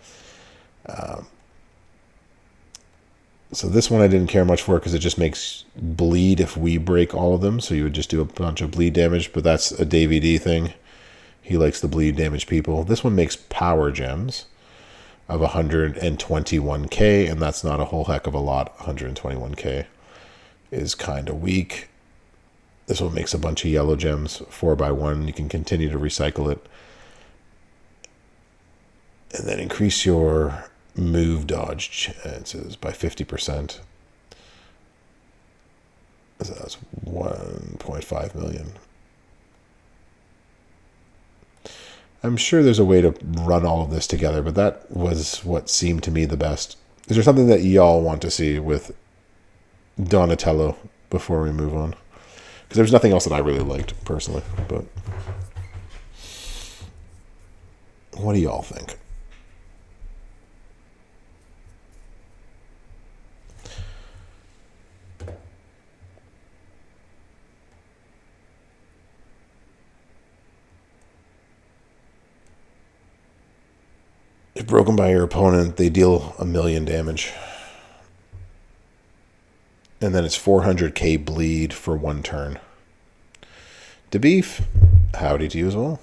[SPEAKER 1] So this one I didn't care much for because it just makes bleed if we break all of them. So you would just do a bunch of bleed damage, but that's a Davey D thing. He likes the bleed damage people. This one makes power gems of 121k, and that's not a whole heck of a lot. 121k is kind of weak. This one makes a bunch of yellow gems, 4x1. You can continue to recycle it. And then increase your move dodge chances by 50%. So that's 1.5 million. I'm sure there's a way to run all of this together, but that was what seemed to me the best. Is there something that y'all want to see with Donatello before we move on? Because there's nothing else that I really liked personally, but what do y'all think? If broken by your opponent, they deal 1,000,000 damage. And then it's 400k bleed for 1 turn. DeBeef, howdy to you as well.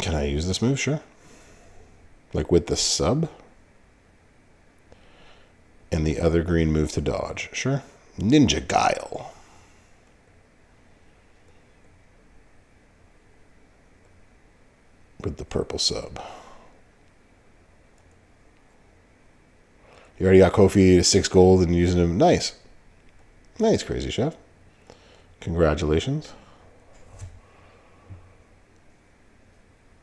[SPEAKER 1] Can I use this move? Sure. Like with the sub? And the other green move to dodge. Sure. Ninja Guile. With the purple sub. You already got Kofi to 6 gold and using him. Nice. Nice, Crazy Chef. Congratulations.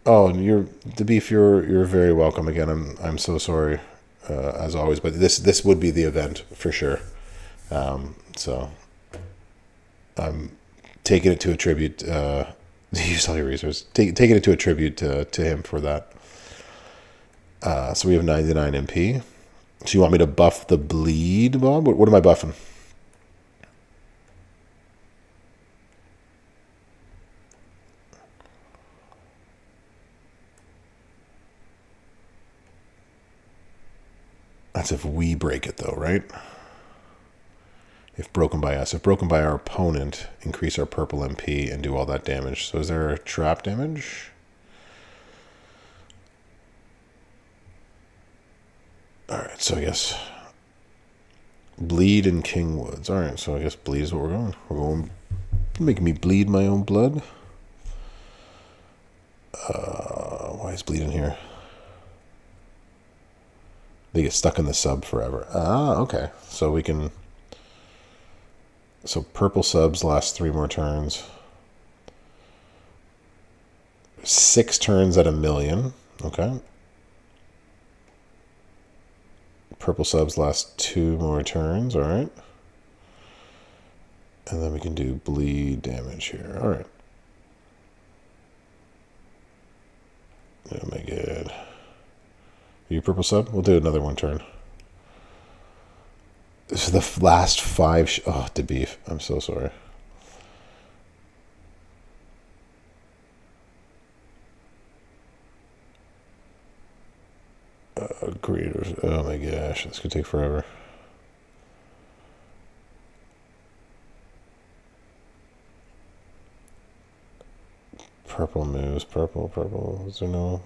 [SPEAKER 1] Oh, DeBeef, you're very welcome again. I'm so sorry, as always, but this would be the event for sure. So I'm taking it to a tribute. Use all your resources. Taking it to a tribute to him for that. So we have 99 MP. So you want me to buff the bleed, Bob? What am I buffing? That's if we break it, though, right? If broken by us. If broken by our opponent, increase our purple MP and do all that damage. So is there a trap damage? Alright, so I guess bleed in Kingwoods. Alright, so I guess bleed is what we're going. We're going making me bleed my own blood. Why is bleed in here? They get stuck in the sub forever. Ah, okay. So we can... So purple subs last 3 more turns. 6 turns at 1,000,000. Okay. Purple subs last 2 more turns. All right. And then we can do bleed damage here. All right. Oh my god. Are you purple sub? We'll do another 1 turn. This is the last 5... oh, DeBeef. I'm so sorry. Creators. Oh my gosh. This could take forever. Purple moves. Purple. Is there no...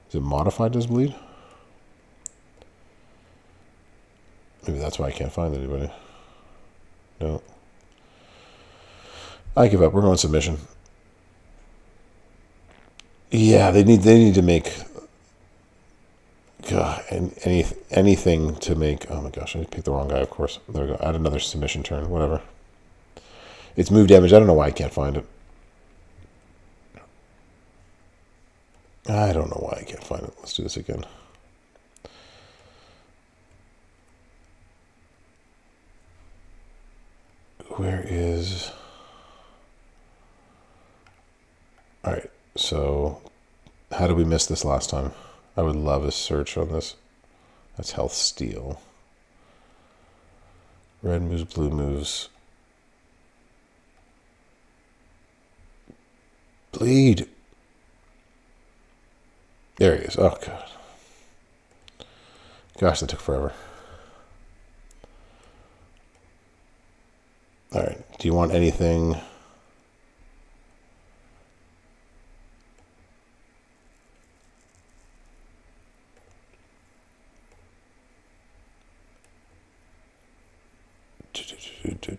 [SPEAKER 1] Is it modified as bleed? Maybe that's why I can't find anybody. No. I give up. We're going submission. Yeah, they need to make... God, anything to make... Oh my gosh, I picked the wrong guy, of course. There we go. Add another submission turn. Whatever. It's move damage. I don't know why I can't find it. I don't know why I can't find it. Let's do this again. Where is... Alright, so how did we miss this last time? I would love a search on this. That's health steal. Red moves, blue moves. Bleed. There he is. Oh, God. Gosh, that took forever. All right. Do you want anything?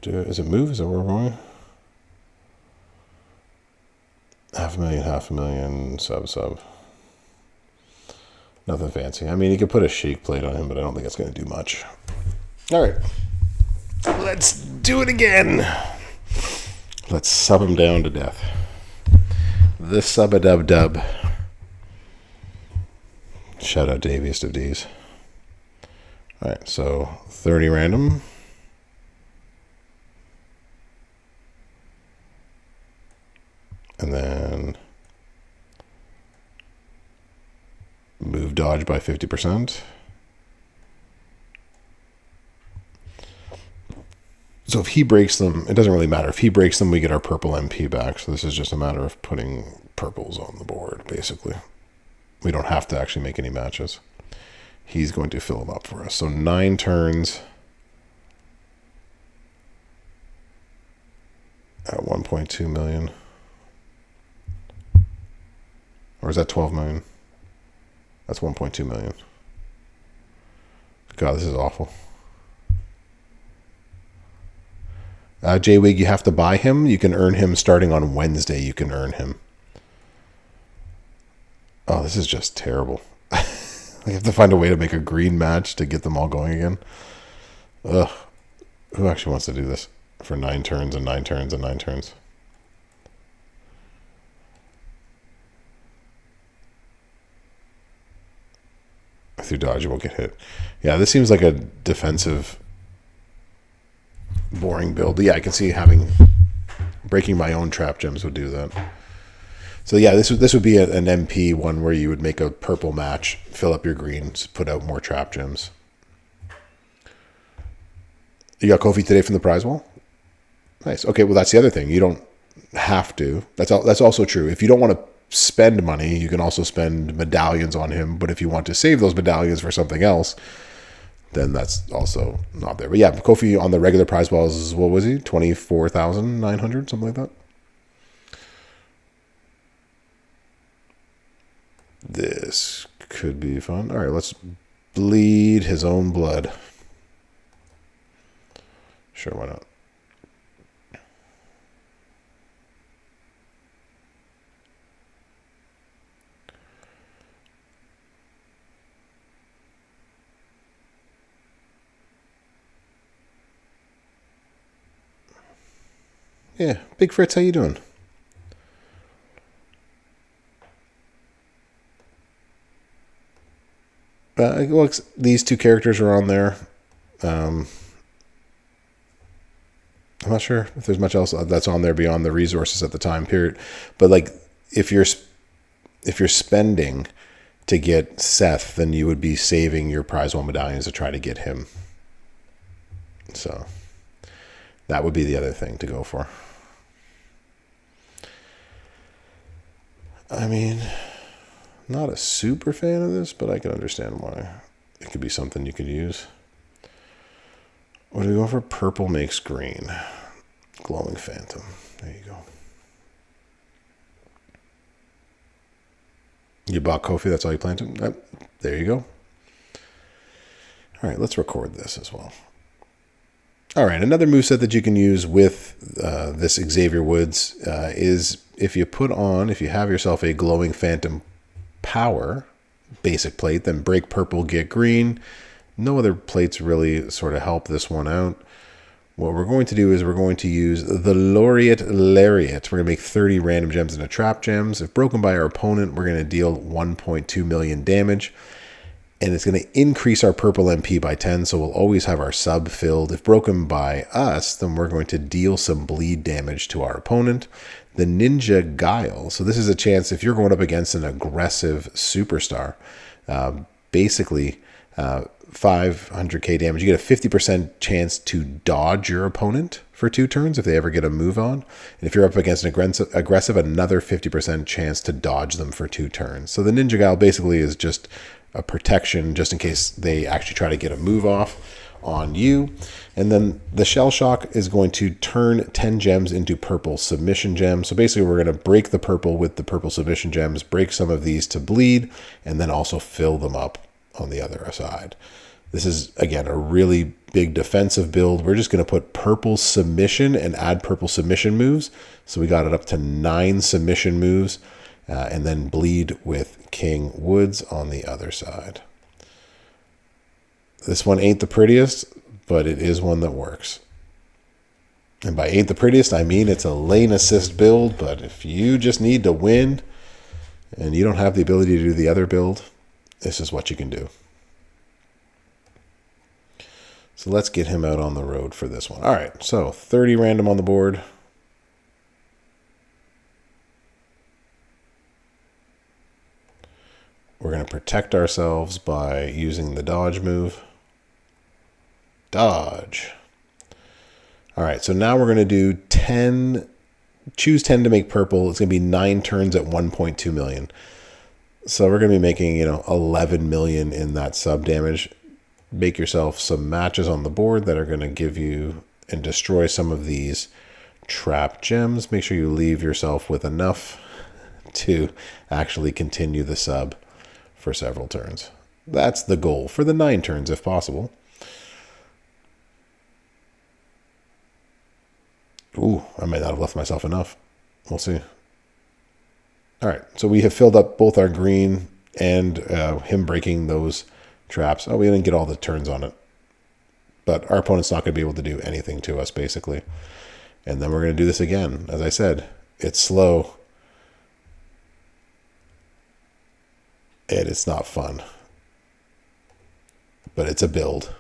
[SPEAKER 1] Is it move? Is it where we're going? 500,000, sub. Nothing fancy. I mean, you could put a shake plate on him, but I don't think it's going to do much. All right. Let's do it again. Let's sub him down to death. The sub-a-dub-dub. Shout out to Aviest of D's. All right, so 30 random. And then move dodge by 50%. So if he breaks them, it doesn't really matter. If he breaks them, we get our purple MP back. So this is just a matter of putting purples on the board, basically. We don't have to actually make any matches. He's going to fill them up for us. So 9 turns at 1.2 million. Or is that 12 million? That's 1.2 million. God, this is awful. J-Wig, you have to buy him. You can earn him starting on Wednesday. You can earn him. Oh, this is just terrible. I have to find a way to make a green match to get them all going again. Ugh. Who actually wants to do this for 9 turns and 9 turns and 9 turns? Through dodge, you won't get hit. Yeah, this seems like a defensive, boring build. Yeah, I can see breaking my own trap gems would do that. So yeah, this would be an MP one where you would make a purple match, fill up your greens, put out more trap gems. You got Kofi today from the prize wall? Nice. Okay, well that's the other thing. You don't have to. That's also true. If you don't want to spend money, you can also spend medallions on him. But if you want to save those medallions for something else, then that's also not there. But yeah, Kofi on the regular prize balls, what was he? 24,900, something like that. This could be fun. All right, let's bleed his own blood. Sure, why not? Yeah, Big Fritz, how you doing? Well, these 2 characters are on there. I'm not sure if there's much else that's on there beyond the resources at the time period. But like, if you're spending to get Seth, then you would be saving your prize one medallions to try to get him. So that would be the other thing to go for. I mean, not a super fan of this, but I can understand why. It could be something you could use. What do we go for? Purple makes green. Glowing Phantom. There you go. You bought Kofi, that's all you planted? There you go. All right, let's record this as well. All right, another moveset that you can use with this Xavier Woods is if you have yourself a Glowing Phantom Power basic plate, then break purple, get green. No other plates really sort of help this one out. What we're going to do is we're going to use the Laureate Lariat. We're going to make 30 random gems into trap gems. If broken by our opponent, we're going to deal 1.2 million damage. And it's going to increase our purple MP by 10, so we'll always have our sub filled. If broken by us, then we're going to deal some bleed damage to our opponent. The Ninja Guile. So this is a chance if you're going up against an aggressive superstar, basically 500k damage. You get a 50% chance to dodge your opponent for 2 turns if they ever get a move on. And if you're up against an aggressive, another 50% chance to dodge them for 2 turns. So the Ninja Guile basically is just a protection just in case they actually try to get a move off on you. And then the Shell Shock is going to turn 10 gems into purple submission gems. So basically we're going to break the purple with the purple submission gems, break some of these to bleed, and then also fill them up on the other side. This is, again, a really big defensive build. We're just going to put purple submission and add purple submission moves. So we got it up to 9 submission moves, and then bleed with King Woods on the other side. This one ain't the prettiest, but it is one that works. And by ain't the prettiest, I mean it's a lane assist build, but if you just need to win and you don't have the ability to do the other build, this is what you can do. So let's get him out on the road for this one. All right, so 30 random on the board. We're going to protect ourselves by using the dodge move. Dodge. All right, so now we're going to do 10, choose 10 to make purple. It's going to be 9 turns at 1.2 million. So we're going to be making, 11 million in that sub damage. Make yourself some matches on the board that are going to give you and destroy some of these trap gems. Make sure you leave yourself with enough to actually continue the sub for several turns. That's the goal for the 9 turns if possible. Ooh, I might not have left myself enough. We'll see. All right, so we have filled up both our green and him breaking those traps. Oh, we didn't get all the turns on it. But our opponent's not going to be able to do anything to us, basically. And then we're going to do this again. As I said, it's slow. And it's not fun. But it's a build.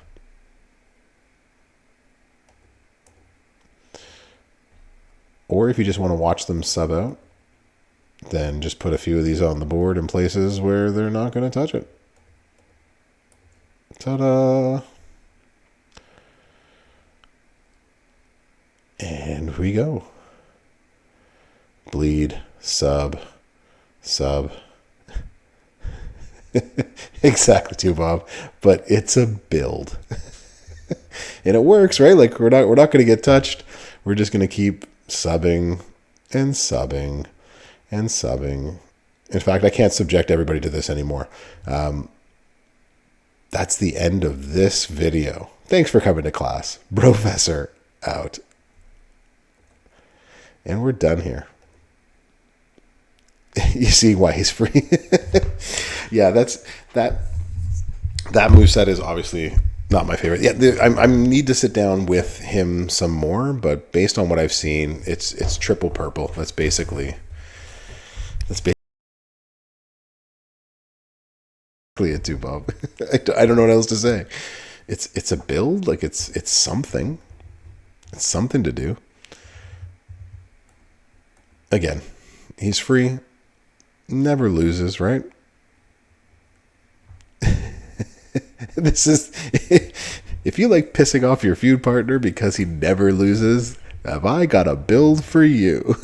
[SPEAKER 1] Or if you just want to watch them sub out, then just put a few of these on the board in places where they're not going to touch it. Ta-da! And we go. Bleed, sub, sub. Exactly, too, Bob. But it's a build. And it works, right? Like we're not going to get touched. We're just going to keep subbing and subbing and subbing. In fact, I can't subject everybody to this anymore. That's the end of this video. Thanks for coming to class. Professor out. And we're done here. You see why he's free. Yeah, that moveset is obviously not my favorite. Yeah, I need to sit down with him some more, but based on what I've seen, it's triple purple. That's basically it too, Bob. I don't know what else to say. It's a build, like it's something. It's something to do. Again, he's free. Never loses, right? This is, if you like pissing off your feud partner because he never loses, have I got a build for you?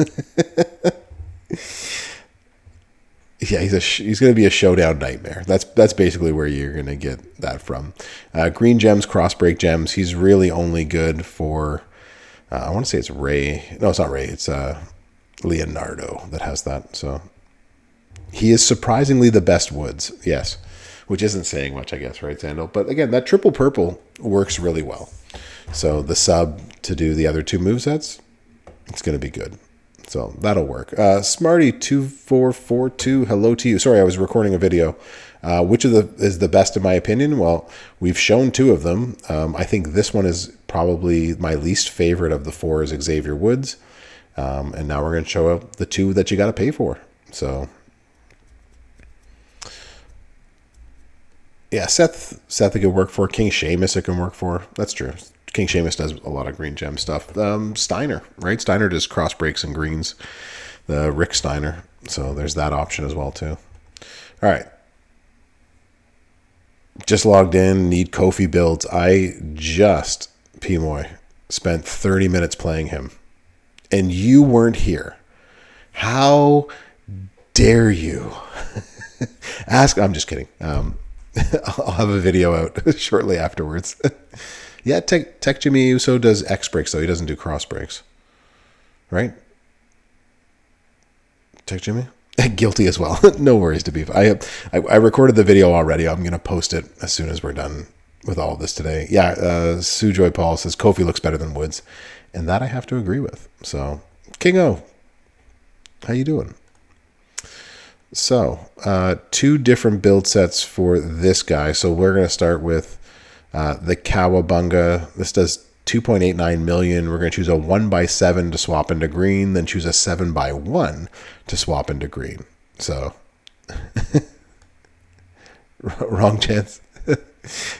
[SPEAKER 1] Yeah, he's going to be a showdown nightmare. That's basically where you're going to get that from. Green gems, cross break gems. He's really only good for, I want to say it's Ray. No, it's not Ray. It's Leonardo that has that. So he is surprisingly the best Woods. Yes. Which isn't saying much, I guess, right, Sandal? But again, that triple purple works really well. So the sub to do the other 2 movesets, it's going to be good. So that'll work. Smarty2442, hello to you. Sorry, I was recording a video. Which is the best in my opinion? Well, we've shown 2 of them. I think this one is probably my least favorite of the 4 is Xavier Woods. And now we're going to show up the 2 that you got to pay for. So yeah, Seth it can work for. King Seamus it can work for. That's true. King Seamus does a lot of green gem stuff. Steiner, right? Steiner does cross breaks and greens. The Rick Steiner. So there's that option as well too. All right. Just logged in. Need Kofi builds. I just, Pmoy, spent 30 minutes playing him. And you weren't here. How dare you? I'm just kidding. I'll have a video out shortly afterwards. Yeah, Tech Jimmy Uso does X breaks, though. He doesn't do cross breaks. Right? Tech Jimmy? Guilty as well. No worries to beef. I recorded the video already. I'm going to post it as soon as we're done with all of this today. Yeah, Sujoy Paul says Kofi looks better than Woods, and that I have to agree with. So, King O, how you doing? So, 2 different build sets for this guy. So we're going to start with the Cowabunga. This does 2.89 million. We're going to choose a 1x7 to swap into green, then choose a 7x1 to swap into green. So, wrong chance.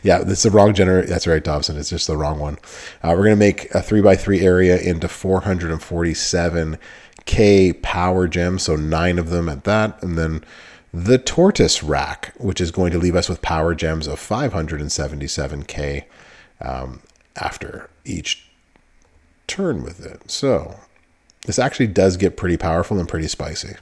[SPEAKER 1] Yeah, that's the wrong generator. That's right, Dobson. It's just the wrong one. We're going to make a 3x3 area into 447K power gems, so 9 of them at that. And then the tortoise rack, which is going to leave us with power gems of 577K after each turn with it. So this actually does get pretty powerful and pretty spicy.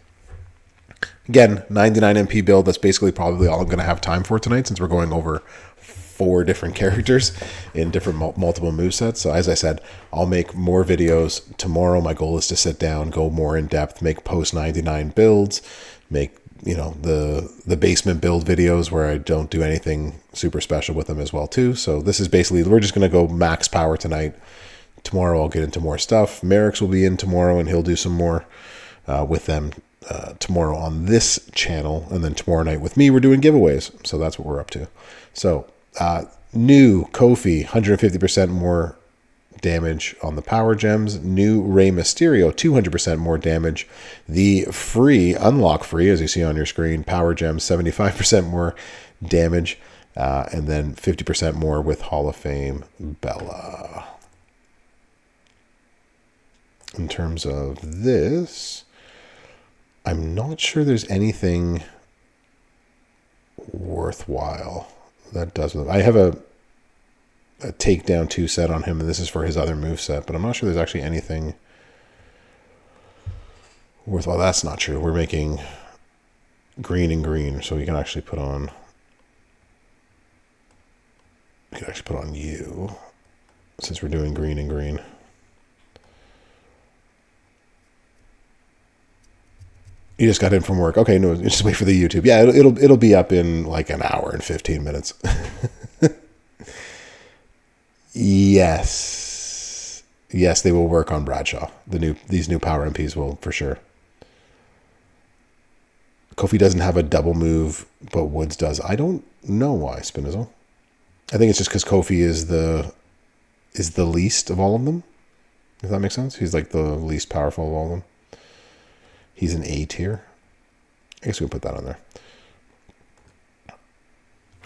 [SPEAKER 1] Again, 99 MP build. That's basically probably all I'm going to have time for tonight, since we're going over 4 different characters in different multiple movesets. So as I said, I'll make more videos tomorrow. My goal is to sit down, go more in depth, make post 99 builds, make the basement build videos where I don't do anything super special with them as well too. So this is basically, we're just going to go max power tonight. Tomorrow I'll get into more stuff. Merrick's will be in tomorrow, and he'll do some more with them tomorrow on this channel, and then tomorrow night with me we're doing giveaways. So that's what we're up to. So new Kofi, 150% more damage on the power gems. New Rey Mysterio, 200% more damage. The free, unlock free, as you see on your screen, power gems, 75% more damage, and then 50% more with Hall of Fame Bella. In terms of this, I'm not sure there's anything worthwhile that does with it. I have a takedown 2 set on him, and this is for his other move set, but I'm not sure there's actually anything worthwhile. That's not true. We're making green and green, so we can actually put on you, since we're doing green and green. You just got in from work. Okay, no, just wait for the YouTube. Yeah, it'll be up in like an hour and 15 minutes. Yes, they will work on Bradshaw. These new power MPs will, for sure. Kofi doesn't have a double move, but Woods does. I don't know why, Spinizzle. I think it's just because Kofi is the least of all of them. If that makes sense. He's like the least powerful of all of them. He's an A tier. I guess we'll put that on there.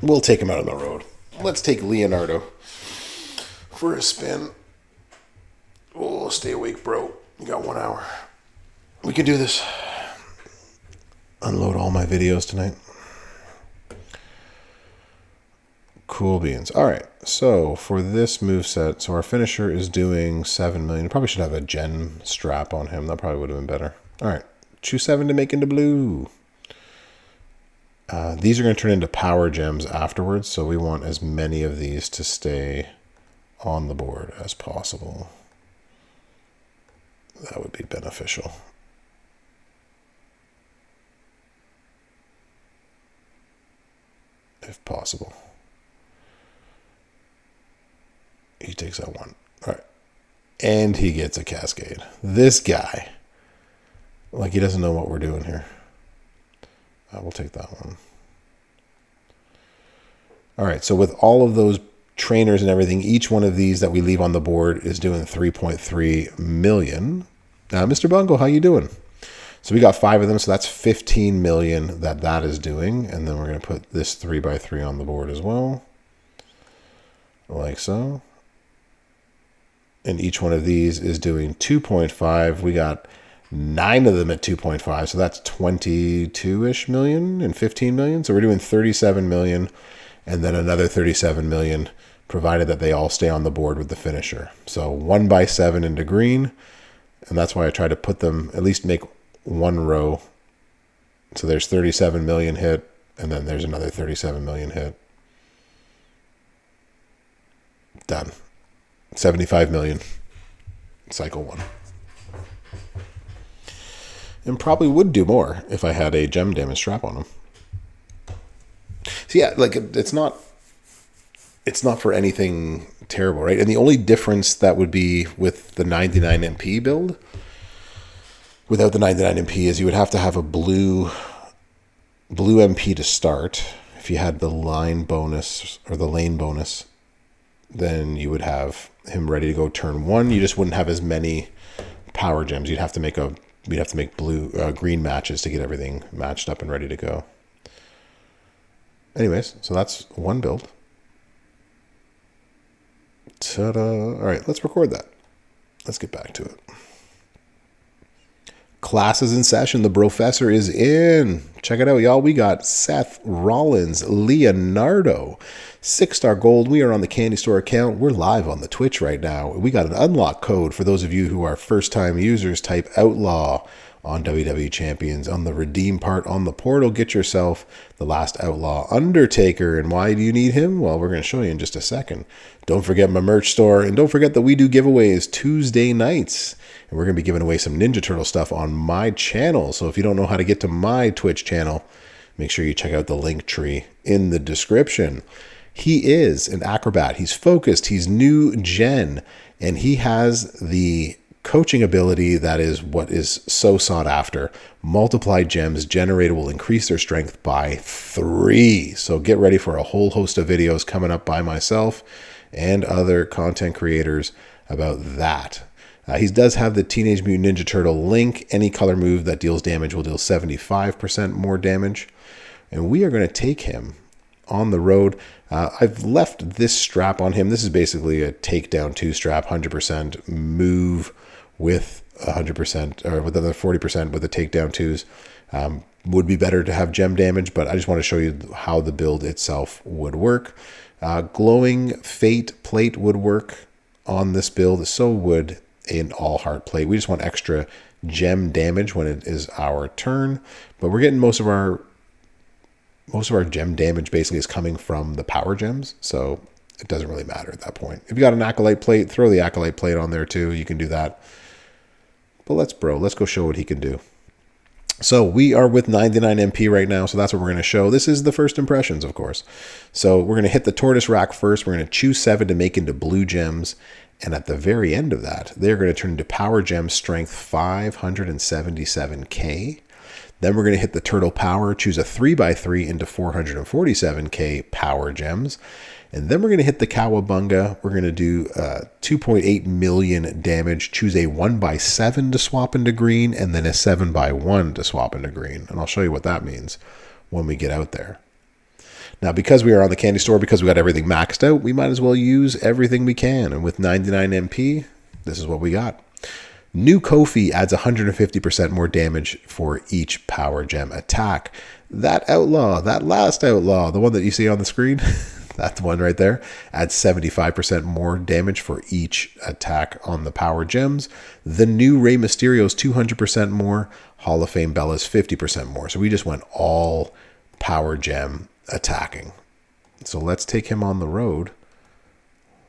[SPEAKER 1] We'll take him out on the road. Let's take Leonardo for a spin. Oh, stay awake, bro. You got 1 hour. We can do this. Unload all my videos tonight. Cool beans. All right. So for this moveset, so our finisher is doing 7 million. Probably should have a gen strap on him. That probably would have been better. All right. Choose 7 to make into blue. These are going to turn into power gems afterwards, so we want as many of these to stay on the board as possible. That would be beneficial. If possible. He takes out 1. All right. And he gets a cascade. This guy. Like, he doesn't know what we're doing here. We'll take that one. All right, so with all of those trainers and everything, each one of these that we leave on the board is doing 3.3 million. Mr. Bungle, how you doing? So we got 5 of them, so that's 15 million that is doing. And then we're going to put this 3x3 on the board as well. Like so. And each one of these is doing 2.5. We got 9 of them at 2.5, so that's 22-ish million and 15 million. So we're doing 37 million, and then another 37 million, provided that they all stay on the board with the finisher. So 1x7 into green, and that's why I try to put them, at least make 1 row. So there's 37 million hit, and then there's another 37 million hit. Done. 75 million. Cycle 1. And probably would do more if I had a gem damage strap on him. So yeah, like it's not it's not for anything terrible, right? And the only difference that would be with the 99 MP build, without the 99 MP, is you would have to have a blue MP to start. If you had the line bonus or the lane bonus, then you would have him ready to go turn 1. You just wouldn't have as many power gems. You'd have to make green matches to get everything matched up and ready to go. Anyways, so that's one build. Ta-da. All right, let's record that. Let's get back to it. Class is in session. The Professor is in. Check it out, y'all. We got Seth Rollins, Leonardo, 6-star gold. We are on the Candy Store account. We're live on the Twitch right now. We got an unlock code for those of you who are first-time users. Type Outlaw on WWE Champions. On the redeem part on the portal, get yourself the Last Outlaw Undertaker. And why do you need him? Well, we're going to show you in just a second. Don't forget my merch store. And don't forget that we do giveaways Tuesday nights. And we're going to be giving away some Ninja Turtle stuff on my channel. So if you don't know how to get to my Twitch channel, make sure you check out the link tree in the description. He is an acrobat. He's focused. He's new gen. And he has the coaching ability that is what is so sought after. Multiplied gems generated will increase their strength by 3. So get ready for a whole host of videos coming up by myself and other content creators about that. He does have the Teenage Mutant Ninja Turtle link. Any color move that deals damage will deal 75% more damage. And we are going to take him on the road. I've left this strap on him. This is basically a takedown 2 strap, 100% move with 100% or with another 40% with the takedown 2s. Would be better to have gem damage, but I just want to show you how the build itself would work. Glowing Fate plate would work on this build. So would an all heart plate. We just want extra gem damage when it is our turn, but we're getting most of our gem damage basically is coming from the power gems, so it doesn't really matter at that point. If you got an Acolyte plate, throw the Acolyte plate on there too. You can do that. But let's go show what he can do. So we are with 99 MP right now, so that's what we're going to show. This is the first impressions, of course. So we're going to hit the Tortoise Rack first. We're going to choose 7 to make into blue gems. And at the very end of that, they're going to turn into Power Gem Strength 577K. Then we're going to hit the Turtle Power, choose a 3x3 into 447K Power Gems. And then we're going to hit the Cowabunga. We're going to do 2.8 million damage, choose a 1x7 to swap into green, and then a 7x1 to swap into green. And I'll show you what that means when we get out there. Now, because we are on the Candy Store, because we got everything maxed out, we might as well use everything we can. And with 99 MP, this is what we got. New Kofi adds 150% more damage for each power gem attack. That outlaw, that last outlaw, the one that you see on the screen, that one right there, adds 75% more damage for each attack on the power gems. The new Rey Mysterio's 200% more. Hall of Fame Bella's 50% more. So we just went all power gem attacking. So let's take him on the road.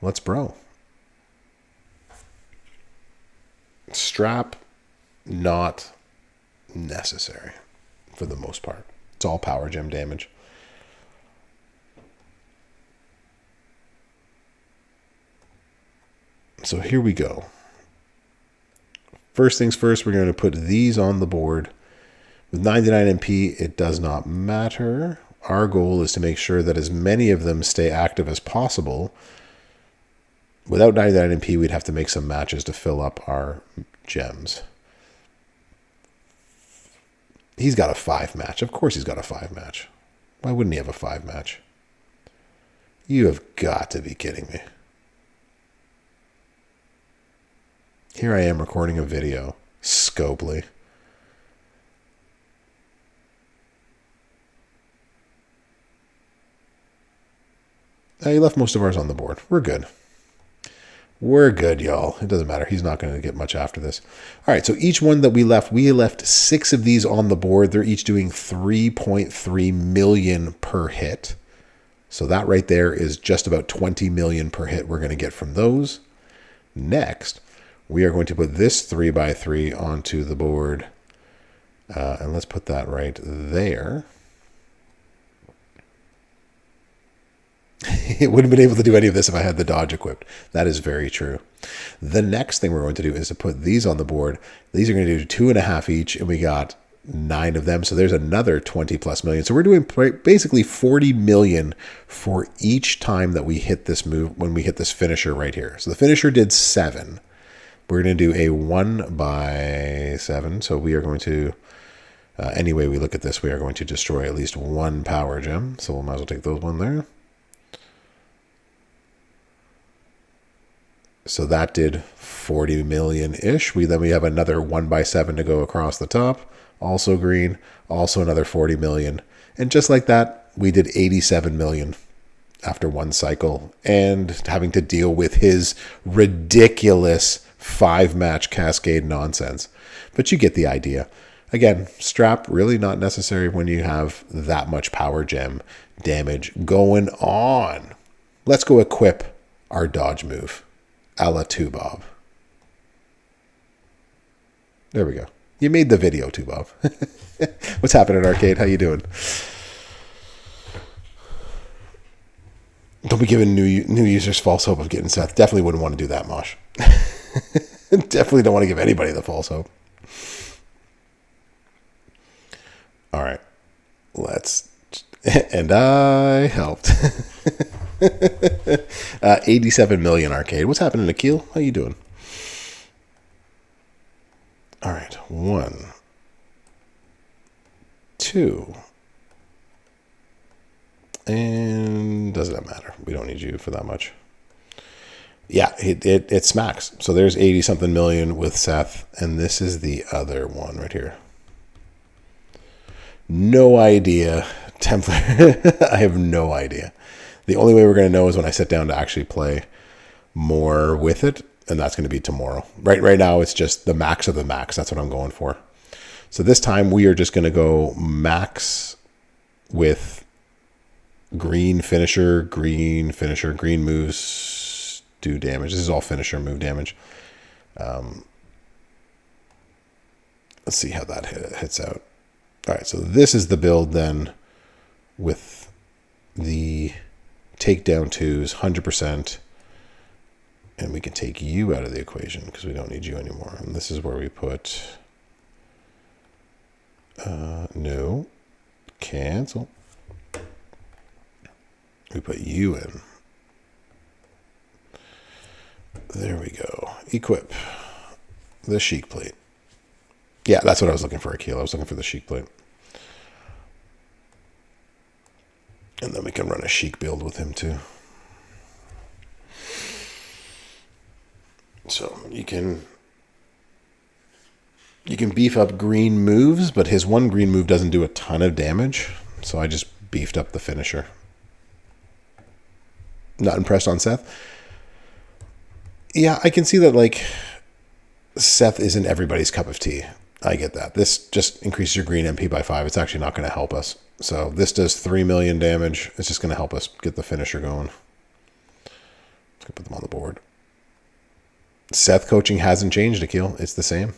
[SPEAKER 1] Let's bro. Strap, not necessary for the most part. It's all power gem damage. So here we go. First things first, we're going to put these on the board. With 99 MP, it does not matter. Our goal is to make sure that as many of them stay active as possible. Without 99 MP, we'd have to make some matches to fill up our gems. He's got a 5 match. Of course he's got a 5 match. Why wouldn't he have a 5 match? You have got to be kidding me. Here I am recording a video. Scopely. He left most of ours on the board. We're good. We're good, y'all. It doesn't matter. He's not going to get much after this. All right, so each one that we left 6 of these on the board. They're each doing 3.3 million per hit. So that right there is just about 20 million per hit we're going to get from those. Next, we are going to put this 3x3 onto the board. And let's put that right there. It wouldn't have been able to do any of this if I had the dodge equipped. That is very true. The next thing we're going to do is to put these on the board. These are going to do 2.5 each, and we got 9 of them. So there's another 20 plus million. So we're doing basically 40 million for each time that we hit this move, when we hit this finisher right here. So the finisher did 7. We're going to do a 1/7. So we are going to, any way we look at this, we are going to destroy at least 1 power gem. So we might as well take those one there. So that did 40 million-ish. Then we have another 1/7 to go across the top. Also green. Also another 40 million. And just like that, we did 87 million after one cycle. And having to deal with his ridiculous 5-match cascade nonsense. But you get the idea. Again, strap really not necessary when you have that much power gem damage going on. Let's go equip our dodge move. A la Tubob. There we go. You made the video, Tubob. What's happening, Arcade? How you doing? Don't be giving new users false hope of getting Seth. Definitely wouldn't want to do that, Mosh. Definitely don't want to give anybody the false hope. All right. Let's... And I helped. 87 million, Arcade. What's happening, Akil? How you doing? All right. 1, 2. And does that matter? We don't need you for that much. Yeah, it smacks. So there's 80-something million with Seth. And this is the other one right here. No idea. Templar. I have no idea. The only way we're going to know is when I sit down to actually play more with it, and that's going to be tomorrow. Right now, it's just the max of the max. That's what I'm going for. So this time, we are just going to go max with green finisher, green moves do damage. This is all finisher move damage. Let's see how that hits out. All right, so this is the build then with the takedown 2s, 100%, and we can take you out of the equation because we don't need you anymore. And this is where we put, no, cancel. We put you in. There we go. Equip the Sheik plate. Yeah, that's what I was looking for, Akil. I was looking for the Sheik plate. And then we can run a Sheik build with him too. So you can beef up green moves, but his one green move doesn't do a ton of damage. So I just beefed up the finisher. Not impressed on Seth. Yeah, I can see that, like, Seth isn't everybody's cup of tea. I get that. This just increases your green MP by 5. It's actually not going to help us. So this does 3 million damage. It's just going to help us get the finisher going. Let's put them on the board. Seth coaching hasn't changed, Akil. It's the same.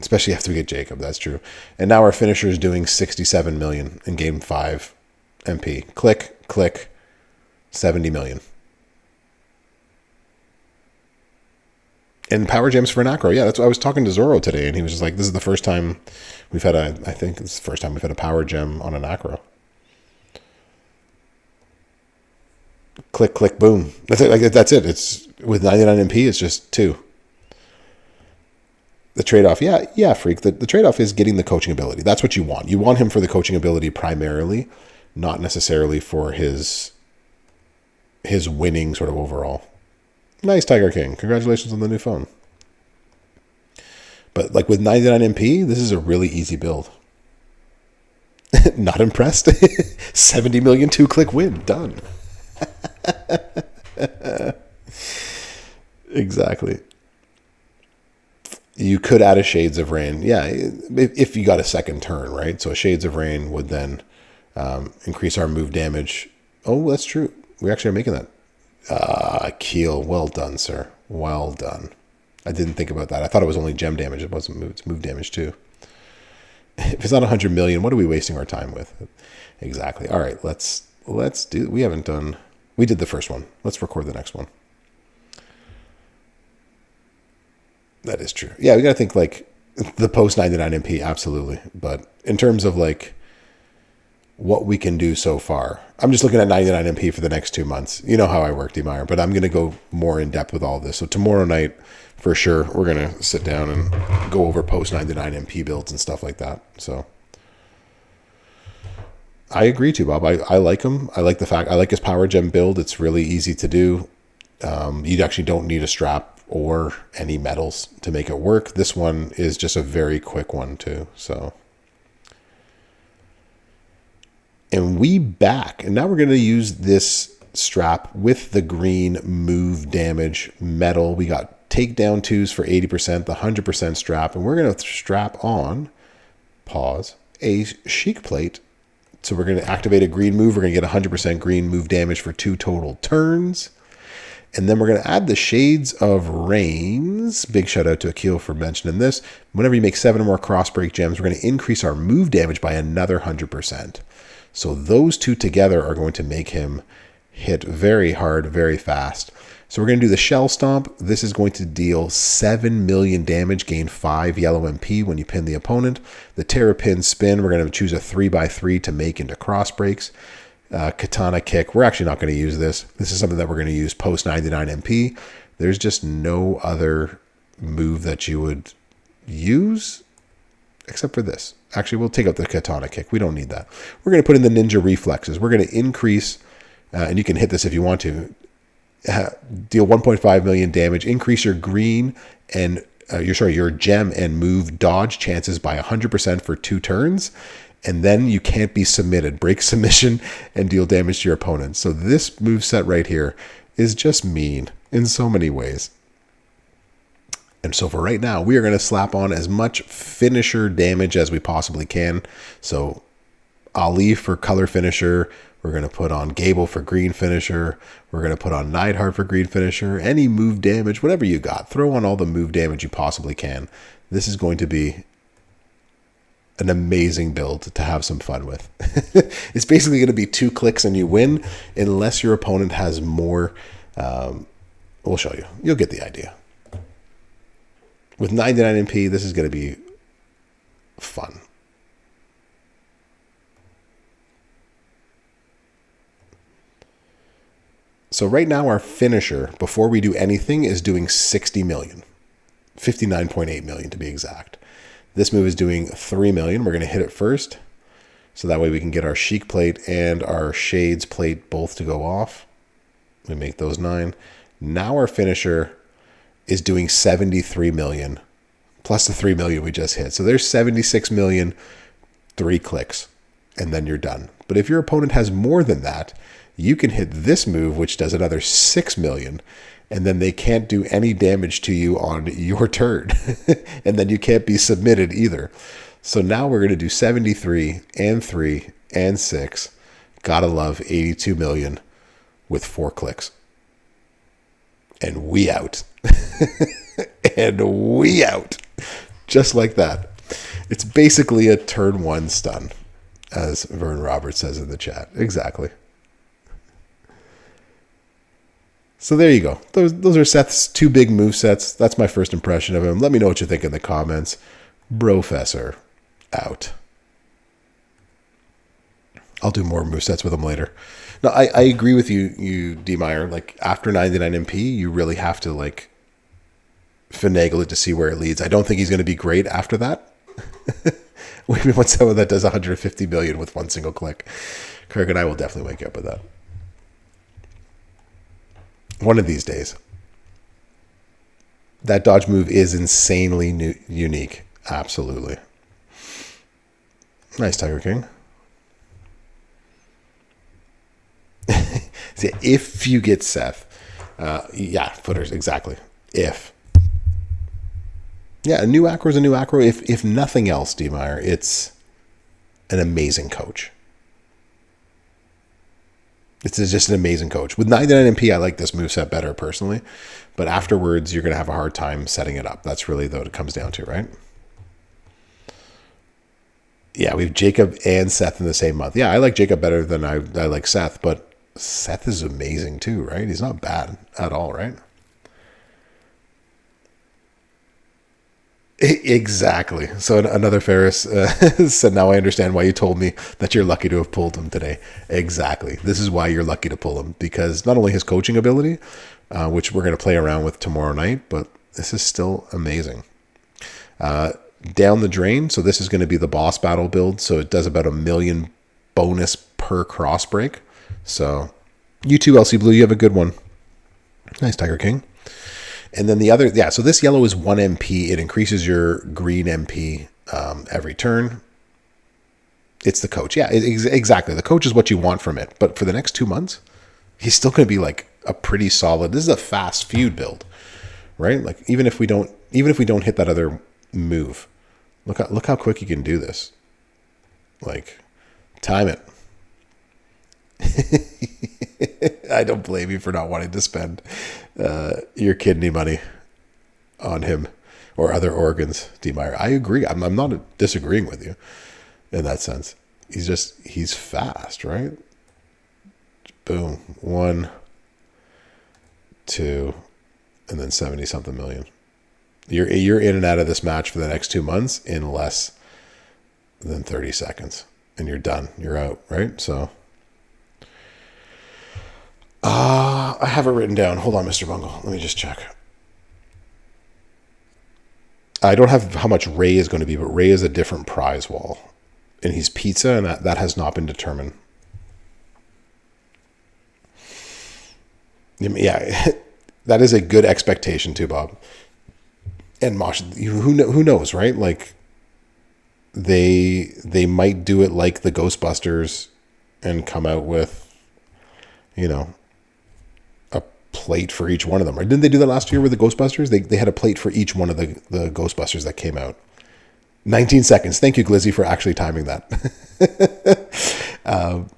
[SPEAKER 1] Especially after we get Jacob. That's true. And now our finisher is doing 67 million in game 5 MP. Click, click, 70 million. And power gems for an acro. Yeah, that's what I was talking to Zoro today, and he was just like, this is the first time we've had I think it's the first time we've had a power gem on an acro. Click, click, boom. That's it. Like, that's it. It's with 99 MP, it's just 2. The trade-off, yeah, Freak. The trade-off is getting the coaching ability. That's what you want. You want him for the coaching ability primarily, not necessarily for his winning sort of overall. Nice, Tiger King. Congratulations on the new phone. But like with 99 MP, this is a really easy build. Not impressed? 70 million 2-click win. Done. Exactly. You could add a Shades of Rain. Yeah, if you got a second turn, right? So a Shades of Rain would then increase our move damage. Oh, that's true. We actually are making that. Keel, well done, sir. Well done. I didn't think about that. I thought it was only gem damage. It wasn't move. It's move damage too. If it's not 100 million, what are we wasting our time with? Exactly. All right, let's we haven't done, we did the first one. Let's record the next one. That is true. Yeah, we got to think like the post 99MP, absolutely. But in terms of like what we can do so far, I'm just looking at 99MP for the next 2 months. You know how I work, D-Meyer, but I'm going to go more in depth with all this. So tomorrow night, for sure, we're going to sit down and go over post 99MP builds and stuff like that. So I agree too, Bob. I like him. I like his power gem build. It's really easy to do. You actually don't need a strap or any metals to make it work. This one is just a very quick one too. So, and now we're going to use this strap with the green move damage metal. We got takedown 2s for 80%, the 100% strap, and we're going to strap on, a chic plate. So we're going to activate a green move. We're going to get 100% green move damage for 2 total turns. And then we're going to add the Shades of Rains. Big shout out to Akil for mentioning this. Whenever you make 7 or more crossbreak gems, we're going to increase our move damage by another 100%. So those two together are going to make him hit very hard, very fast. So we're going to do the Shell Stomp. This is going to deal 7 million damage, gain 5 yellow MP when you pin the opponent. The Terrapin Spin, we're going to choose a 3x3 to make into crossbreaks. Katana Kick, we're actually not going to use this. This is something that we're going to use post 99MP. There's just no other move that you would use except for this. Actually, we'll take out the Katana Kick. We don't need that. We're going to put in the Ninja Reflexes. We're going to increase, and you can hit this if you want to, deal 1.5 million damage, increase your green and your gem and move dodge chances by 100% for 2 turns. And then you can't be submitted. Break submission and deal damage to your opponent. So this moveset right here is just mean in so many ways. And so for right now, we are going to slap on as much finisher damage as we possibly can. So Ali for color finisher. We're going to put on Gable for green finisher. We're going to put on Neidhart for green finisher. Any move damage, whatever you got. Throw on all the move damage you possibly can. This is going to be an amazing build to have some fun with. It's basically going to be 2 clicks and you win, unless your opponent has more. We'll show you. You'll get the idea. With 99MP, this is going to be fun. So right now our finisher, before we do anything, is doing 60 million. 59.8 million to be exact. This move is doing 3 million. We're going to hit it first. So that way we can get our Chic plate and our Shades plate both to go off. We make those 9. Now our finisher is doing 73 million. Plus the 3 million we just hit. So there's 76 million, 3 clicks. And then you're done. But if your opponent has more than that, you can hit this move, which does another 6 million. And then they can't do any damage to you on your turn. And then you can't be submitted either. So now we're going to do 73 and 3 and 6. Gotta love 82 million with 4 clicks. And we out. And we out. Just like that. It's basically a turn 1 stun, as Vern Roberts says in the chat. Exactly. So there you go. Those are Seth's 2 big move sets. That's my first impression of him. Let me know what you think in the comments. Brofessor out. I'll do more move sets with him later. No, I agree with you, D-Meyer. Like after 99MP, you really have to like finagle it to see where it leads. I don't think he's going to be great after that. We want someone that does 150 million with 1 single click. Kirk and I will definitely wake up with that. One of these days. That dodge move is insanely unique. Absolutely. Nice, Tiger King. See, if you get Seth. Yeah, footers, exactly. If. Yeah, a new acro is a new acro. If nothing else, D-Meyer, it's an amazing coach. It's just an amazing coach. With 99MP, I like this moveset better personally. But afterwards, you're going to have a hard time setting it up. That's really what it comes down to, right? Yeah, we have Jacob and Seth in the same month. Yeah, I like Jacob better than I like Seth, but Seth is amazing too, right? He's not bad at all, right? Exactly. So another Ferris said, now I understand why you told me that you're lucky to have pulled him today. Exactly. This is why you're lucky to pull him, because not only his coaching ability, which we're going to play around with tomorrow night, but this is still amazing. Down the drain. So this is going to be the boss battle build. So it does about 1 million bonus per cross break. So you too, LC Blue, you have a good one. Nice, Tiger King. And then the other, yeah, so this yellow is 1 MP. It increases your green MP every turn. It's the coach. Yeah, exactly. The coach is what you want from it. But for the next 2 months, he's still going to be like a pretty solid, this is a fast feud build, right? Like even if we don't hit that other move, look how quick you can do this. Like, time it. I don't blame you for not wanting to spend your kidney money on him or other organs, D. Meyer. I agree. I'm not disagreeing with you in that sense. He's fast, right? Boom. 1, 2, and then 70 something million. You're in and out of this match for the next 2 months in less than 30 seconds, and you're done. You're out, right? So. I have it written down. Hold on, Mr. Bungle. Let me just check. I don't have how much Ray is going to be, but Ray is a different prize wall. And he's pizza, and that has not been determined. Yeah, that is a good expectation too, Bob. And Mosh, who knows, right? Like, they might do it like the Ghostbusters and come out with, a plate for each one of them. Right? Didn't they do that last year with the Ghostbusters? They had a plate for each one of the Ghostbusters that came out. 19 seconds. Thank you, Glizzy, for actually timing that. And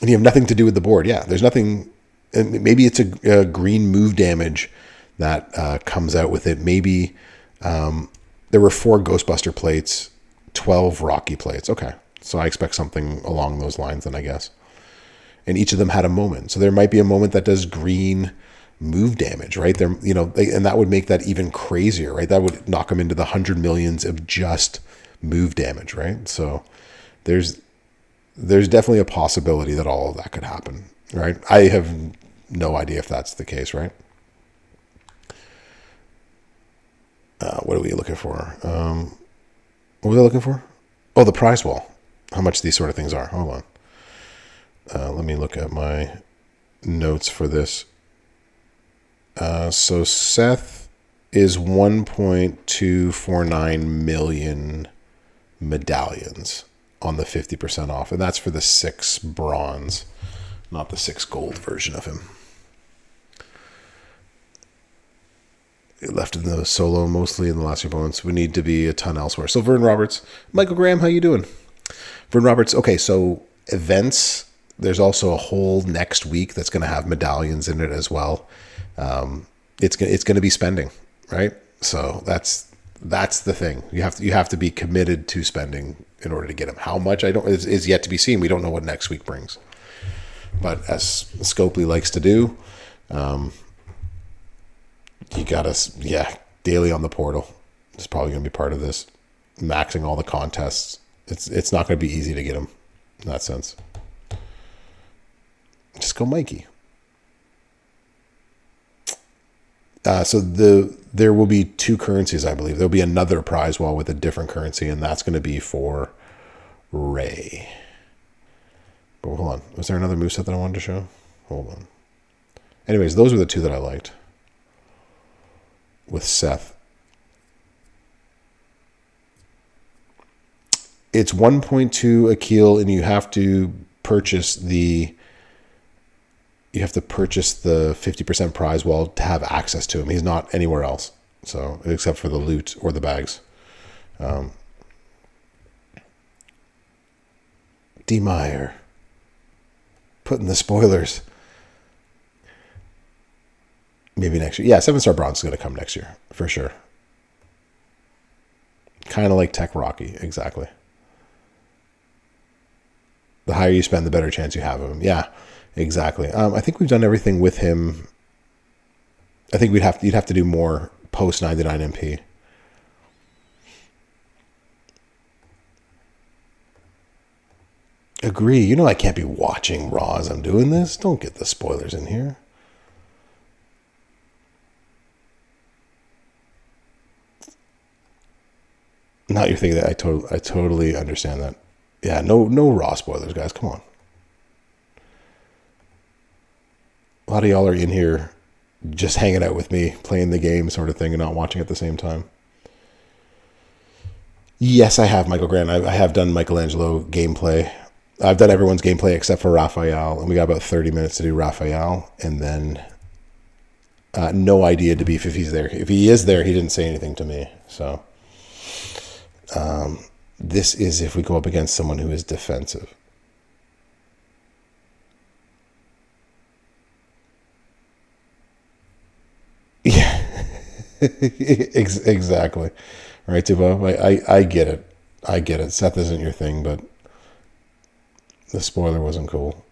[SPEAKER 1] you have nothing to do with the board. Yeah, there's nothing. Maybe it's a green move damage that comes out with it. Maybe there were 4 Ghostbuster plates, 12 Rocky plates. Okay, so I expect something along those lines then, I guess. And each of them had a moment. So there might be a moment that does green move damage, right? There, and that would make that even crazier, right? That would knock them into the 100 millions of just move damage, right? So there's definitely a possibility that all of that could happen, right? I have no idea if that's the case, right? What are we looking for? What was I looking for? Oh, the prize wall. How much these sort of things are. Hold on. Let me look at my notes for this. So Seth is 1.249 million medallions on the 50% off. And that's for the 6 bronze, not the 6 gold version of him. It left in the solo, mostly in the last few moments. We need to be a ton elsewhere. So Vern Roberts, Michael Graham, how you doing? Vern Roberts, okay, so events, there's also a whole next week that's going to have medallions in it as well. It's going to be spending, right? So that's the thing. You have to be committed to spending in order to get them. How much is yet to be seen. We don't know what next week brings. But as Scopely likes to do, you gotta, daily on the portal. It's probably going to be part of this. Maxing all the contests. It's not going to be easy to get them in that sense. Just go Mikey. So there will be 2 currencies, I believe. There'll be another prize wall with a different currency, and that's going to be for Ray. But hold on. Was there another moveset that I wanted to show? Hold on. Anyways, those are the 2 that I liked. With Seth. It's 1.2 Akil, and you have to purchase the 50% prize wall to have access to him. He's not anywhere else, so except for the loot or the bags. D. Meyer putting the spoilers. Maybe next year. Yeah, 7-star bronze is going to come next year for sure. kind of like Tech Rocky. Exactly. The higher you spend, the better chance you have of him. Yeah, exactly. I think we've done everything with him. I think you'd have to do more post 99 MP. Agree. You know I can't be watching Raw as I'm doing this. Don't get the spoilers in here. Not you're thinking that. I totally understand that. Yeah, no Raw spoilers, guys. Come on. A lot of y'all are in here just hanging out with me, playing the game sort of thing, and not watching at the same time. Yes, I have, Michael Grant. I have done Michelangelo gameplay. I've done everyone's gameplay except for Raphael, and we got about 30 minutes to do Raphael, and then no idea to beef if he's there. If he is there, he didn't say anything to me. So this is if we go up against someone who is defensive. Yeah, exactly. All right, Tubo. I get it. I get it. Seth isn't your thing, but the spoiler wasn't cool.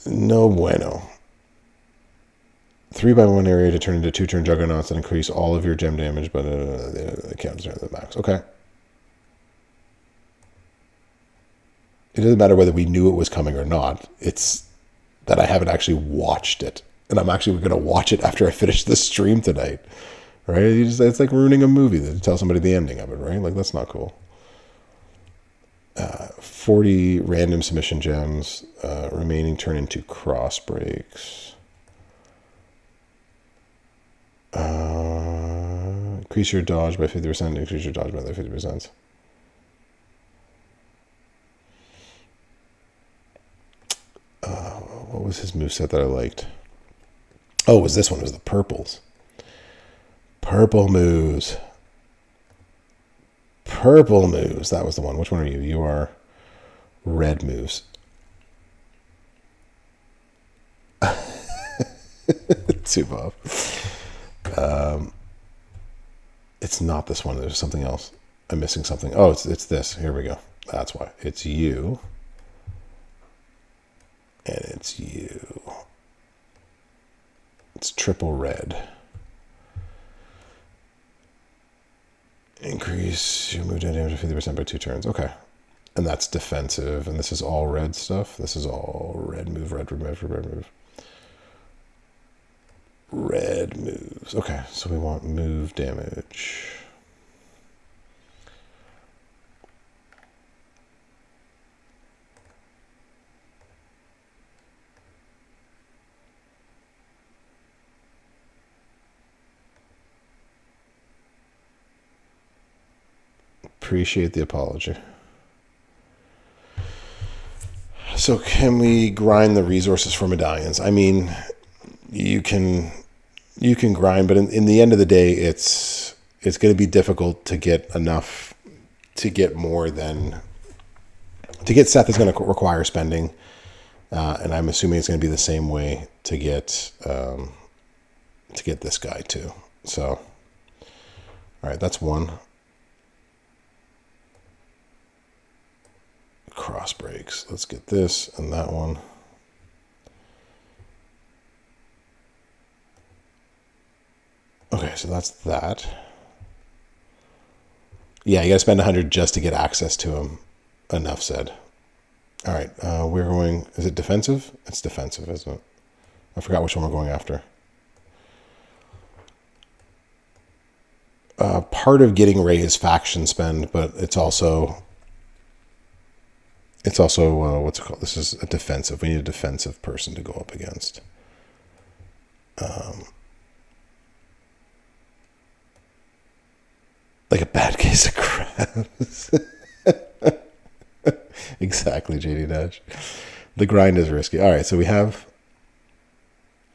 [SPEAKER 1] No bueno. 3x1 area to turn into 2-turn juggernauts and increase all of your gem damage, but it counts down to the max. Okay. It doesn't matter whether we knew it was coming or not. It's that I haven't actually watched it. And I'm actually going to watch it after I finish the stream tonight. Right? It's like ruining a movie to tell somebody the ending of it, right? Like, that's not cool. 40 random submission gems. Remaining turn into cross breaks. Increase your dodge by 50%. Increase your dodge by 50%. What was his moveset that I liked? Oh, it was this one. It was the purples. Purple moves. Purple moves. That was the one. Which one are you? You are red moves. Too buff. It's not this one. There's something else. I'm missing something. Oh, it's this. Here we go. That's why. It's you. And it's you. It's triple red. Increase your move damage 50% by 2 turns. Okay. And that's defensive. And this is all red stuff. This is all red move, red move, red move. Red moves. Okay, so we want move damage. Appreciate the apology. So can we grind the resources for medallions? I mean, you can grind, but in the end of the day, it's going to be difficult to get enough to get more than to get Seth is going to require spending, and I'm assuming it's going to be the same way to get this guy too. So, all right, that's one. Cross breaks. Let's get this and that one. Okay, so that's that. Yeah, you got to spend 100 just to get access to him. Enough said. All right, we're going. Is it defensive? It's defensive, isn't it? I forgot which one we're going after. Part of getting Ray is faction spend, but it's also what's it called? This is a defensive. We need a defensive person to go up against. Like a bad case of crabs. Exactly, JD Dash. The grind is risky. All right, so we have.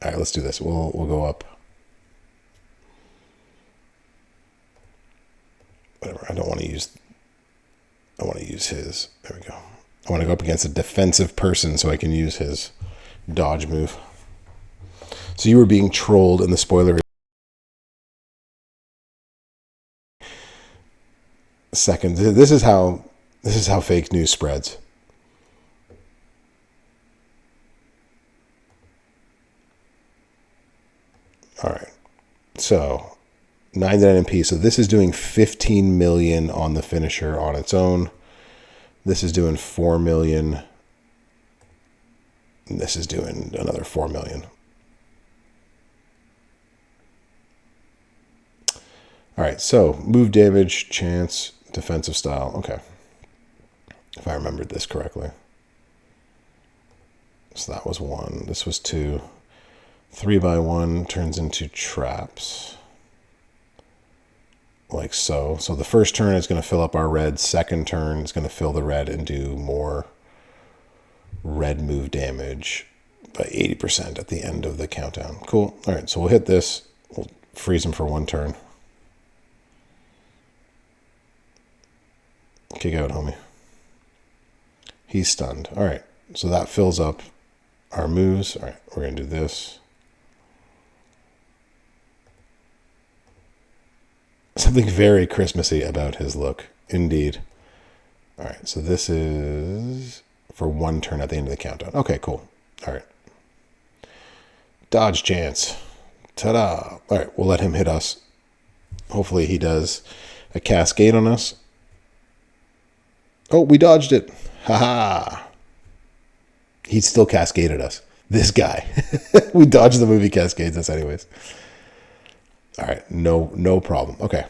[SPEAKER 1] All right, let's do this. We'll go up. Whatever. I want to use his. There we go. I want to go up against a defensive person so I can use his dodge move. So you were being trolled in the spoiler second. This is how fake news spreads. All right. So 99 MP. So this is doing 15 million on the finisher on its own. This is doing 4 million. And this is doing another 4 million. All right, so move damage, chance, defensive style. Okay. If I remembered this correctly. So that was 1. This was 2. 3x1 turns into traps. Like so. So the first turn is going to fill up our red. Second turn is going to fill the red and do more red move damage by 80% at the end of the countdown. Cool. All right, so we'll hit this. We'll freeze him for 1 turn. Kick out, homie. He's stunned. All right, so that fills up our moves. All right, we're going to do this. Something very Christmassy about his look. Indeed. All right, so this is for 1 turn at the end of the countdown. Okay, cool. All right. Dodge chance. Ta-da. All right, we'll let him hit us. Hopefully he does a cascade on us. Oh, we dodged it. Ha-ha. He still cascaded us. This guy. We dodged the movie cascades us anyways. All right, no problem. Okay.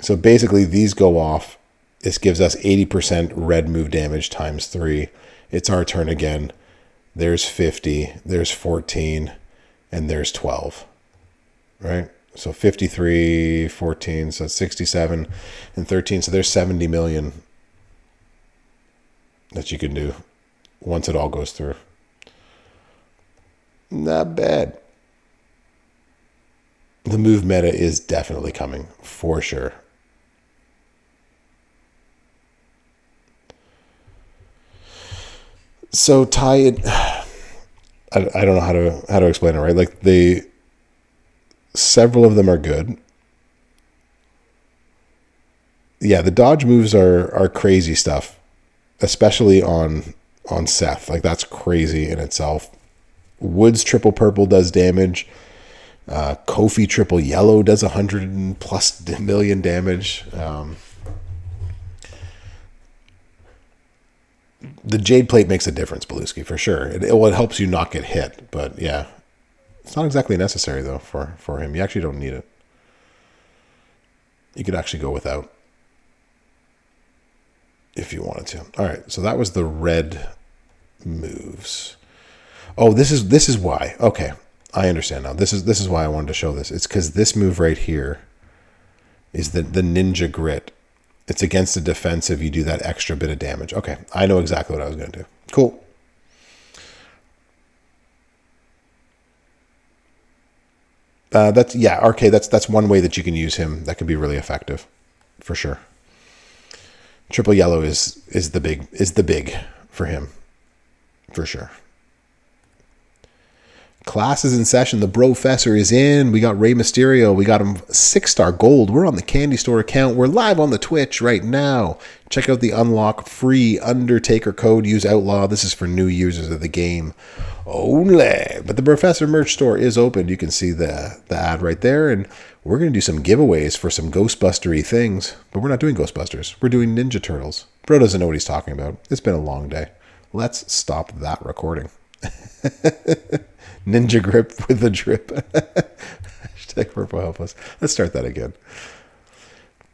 [SPEAKER 1] So basically these go off. This gives us 80% red move damage times 3. It's our turn again. There's 50, there's 14, and there's 12. Right? So 53, 14, so 67, and 13. So there's 70 million that you can do once it all goes through. Not bad. The move meta is definitely coming, for sure. So tie it. I don't know how to explain it, right? Like several of them are good. Yeah, the dodge moves are crazy stuff, especially on Seth. Like that's crazy in itself. Woods triple purple does damage. Kofi triple yellow does 100+ million damage. The Jade Plate makes a difference, Beluski, for sure. It helps you not get hit, but yeah. It's not exactly necessary, though, for him. You actually don't need it. You could actually go without if you wanted to. All right, so that was the red moves. Oh, this is why. Okay, I understand now. This is why I wanted to show this. It's because this move right here is the Ninja Grit. It's against the defensive. You do that extra bit of damage. Okay, I know exactly what I was going to do. Cool. That's one way that you can use him. That could be really effective, for sure. Triple yellow is the big for him, for sure. Class is in session. The Brofessor is in. We got Rey Mysterio. We got him 6-star gold. We're on the Candy Store account. We're live on the Twitch right now. Check out the unlock free Undertaker code. Use Outlaw. This is for new users of the game only. But the Brofessor merch store is open. You can see the ad right there. And we're going to do some giveaways for some Ghostbustery things. But we're not doing Ghostbusters. We're doing Ninja Turtles. Bro doesn't know what he's talking about. It's been a long day. Let's stop that recording. Ninja grip with a drip. Hashtag purple help us. Let's start that again.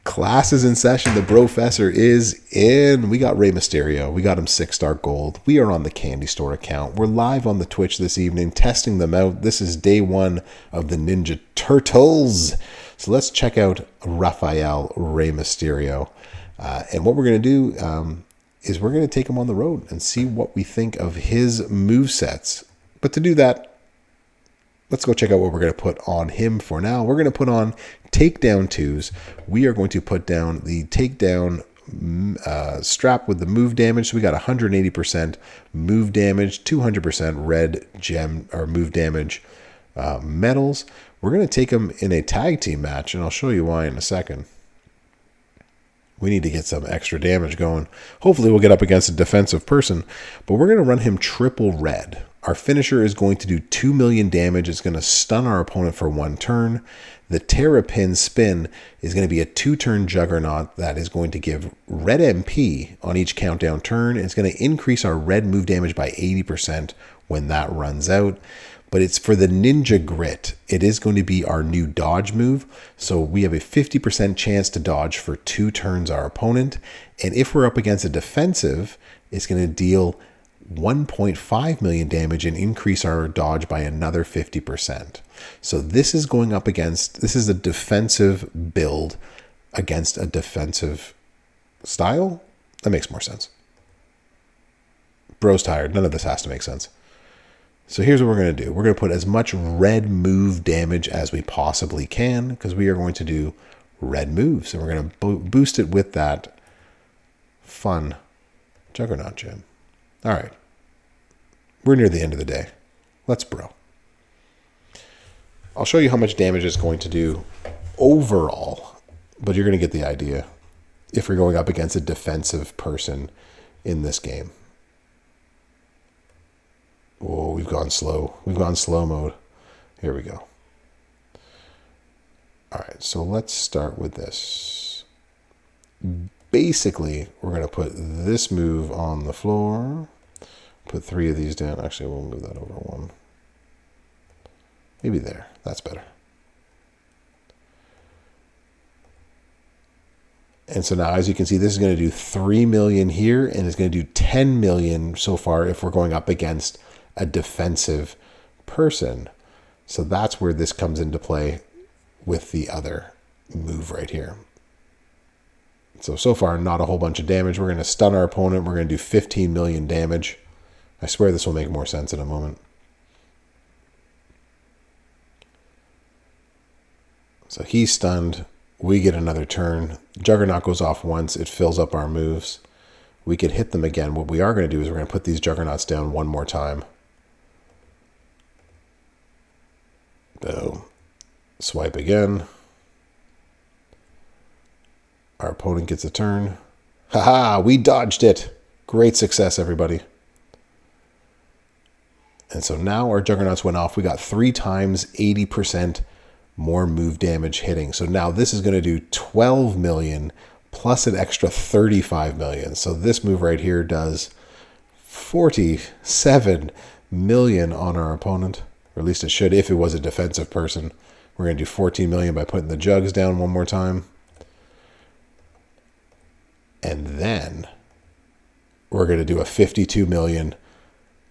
[SPEAKER 1] Class is in session. The Brofessor is in. We got Rey Mysterio. We got him 6-star gold. We are on the Candy Store account. We're live on the Twitch this evening, testing them out. This is day 1 of the Ninja Turtles. So let's check out Raphael Rey Mysterio. And what we're going to do is we're going to take him on the road and see what we think of his movesets. But to do that, let's go check out what we're going to put on him for now. We're going to put on takedown 2s. We are going to put down the takedown strap with the move damage. So we got 180% move damage, 200% red gem or move damage medals. We're going to take him in a tag team match, and I'll show you why in a second. We need to get some extra damage going. Hopefully we'll get up against a defensive person, but we're going to run him triple red. Our finisher is going to do 2 million damage. It's going to stun our opponent for 1 turn. The Terrapin spin is going to be a 2-turn juggernaut that is going to give red MP on each countdown turn. It's going to increase our red move damage by 80% when that runs out. But it's for the Ninja Grit. It is going to be our new dodge move. So we have a 50% chance to dodge for 2 turns our opponent. And if we're up against a defensive, it's going to deal 1.5 million damage and increase our dodge by another 50%. So this is going up against, this is a defensive build against a defensive style. That makes more sense. Bro's tired. None of this has to make sense. So here's what we're going to do. We're going to put as much red move damage as we possibly can because we are going to do red moves. And we're going to boost it with that fun Juggernaut gem. All right. We're near the end of the day. Let's bro. I'll show you how much damage it's going to do overall, but you're going to get the idea if we're going up against a defensive person in this game. Oh, we've gone slow. We've gone slow mode. Here we go. All right, so let's start with this. Basically, we're going to put this move on the floor. Put 3 of these down. Actually, we'll move that over 1. Maybe there. That's better. And so now, as you can see, this is going to do 3 million here, and it's going to do 10 million so far if we're going up against a defensive person. So that's where this comes into play with the other move right here. So far, not a whole bunch of damage. We're going to stun our opponent. We're going to do 15 million damage. I swear this will make more sense in a moment. So he's stunned. We get another turn. Juggernaut goes off once. It fills up our moves. We could hit them again. What we are going to do is we're going to put these Juggernauts down one more time. Boom. Swipe again. Our opponent gets a turn. Haha, we dodged it. Great success, everybody. And so now our Juggernauts went off. We got 3 times 80% more move damage hitting. So now this is going to do 12 million plus an extra 35 million. So this move right here does 47 million on our opponent. Or at least it should if it was a defensive person. We're going to do 14 million by putting the jugs down one more time. And then we're going to do a 52 million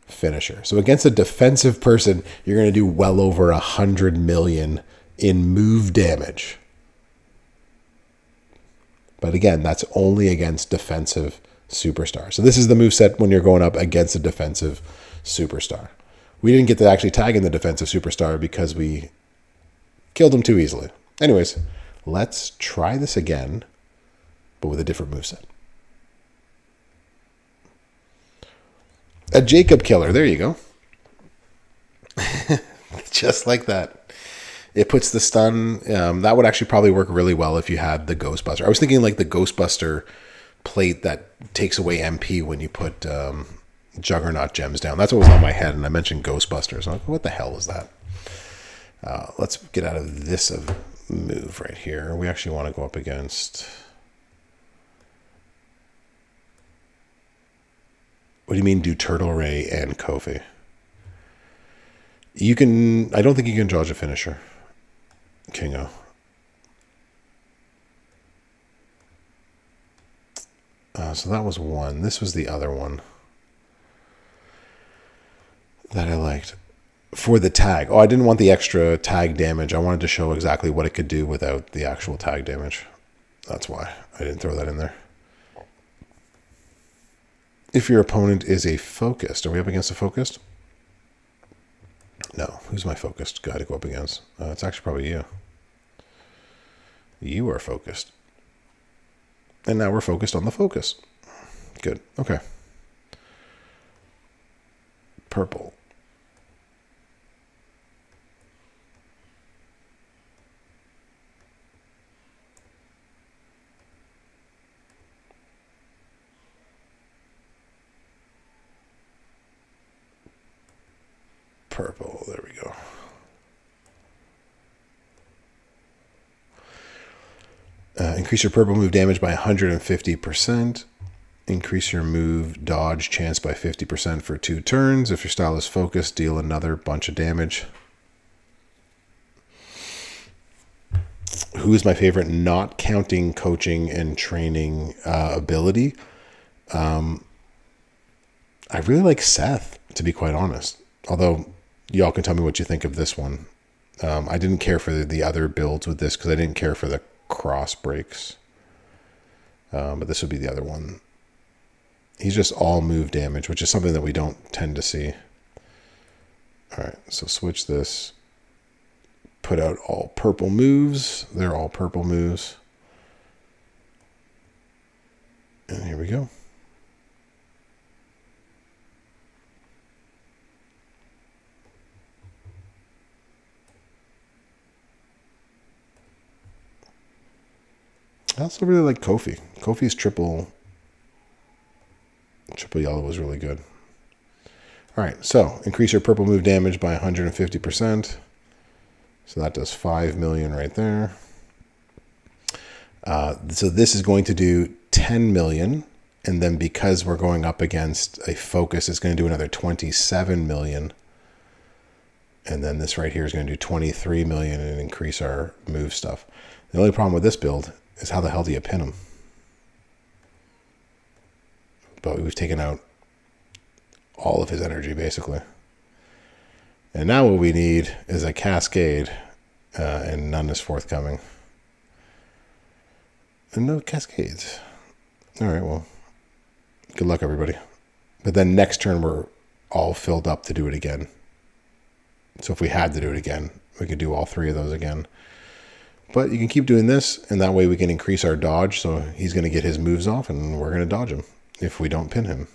[SPEAKER 1] finisher. So against a defensive person, you're going to do well over 100 million in move damage. But again, that's only against defensive superstars. So this is the moveset when you're going up against a defensive superstar. We didn't get to actually tag in the defensive superstar because we killed him too easily. Anyways, let's try this again, but with a different moveset. A Jacob killer. There you go. Just like that. It puts the stun. That would actually probably work really well if you had the Ghostbuster. I was thinking like the Ghostbuster plate that takes away MP when you put Juggernaut gems down. That's what was on my head, and I mentioned Ghostbusters. I'm like, what the hell is that? Let's get out of this move right here. We actually want to go up against... What do you mean do Turtle Ray and Kofi? You can... I don't think you can dodge a finisher. Kingo. So that was one. This was the other one that I liked. For the tag. Oh, I didn't want the extra tag damage. I wanted to show exactly what it could do without the actual tag damage. That's why I didn't throw that in there. If your opponent is a focused, are we up against a focused? No. Who's my focused guy to go up against? It's actually probably you. You are focused. And now we're focused on the focus. Good. Okay. Purple. purple. There we go. Increase your purple move damage by 150%. Increase your move dodge chance by 50% for 2 turns. If your style is focused, deal another bunch of damage. Who is my favorite not counting coaching and training ability? I really like Seth, to be quite honest. Although, y'all can tell me what you think of this one. I didn't care for the other builds with this because I didn't care for the cross breaks. But this would be the other one. He's just all move damage, which is something that we don't tend to see. All right, so switch this. Put out all purple moves. They're all purple moves. And here we go. I also really like Kofi. Kofi's triple yellow was really good. All right, so increase your purple move damage by 150%. So that does 5 million right there. So this is going to do 10 million. And then because we're going up against a focus, it's going to do another 27 million. And then this right here is going to do 23 million and increase our move stuff. The only problem with this build is how the hell do you pin him? But we've taken out all of his energy, basically. And now what we need is a cascade, and none is forthcoming. And no cascades. All right, well, good luck, everybody. But then next turn, we're all filled up to do it again. So if we had to do it again, we could do all 3 of those again. But you can keep doing this, and that way we can increase our dodge. So he's going to get his moves off, and we're going to dodge him if we don't pin him.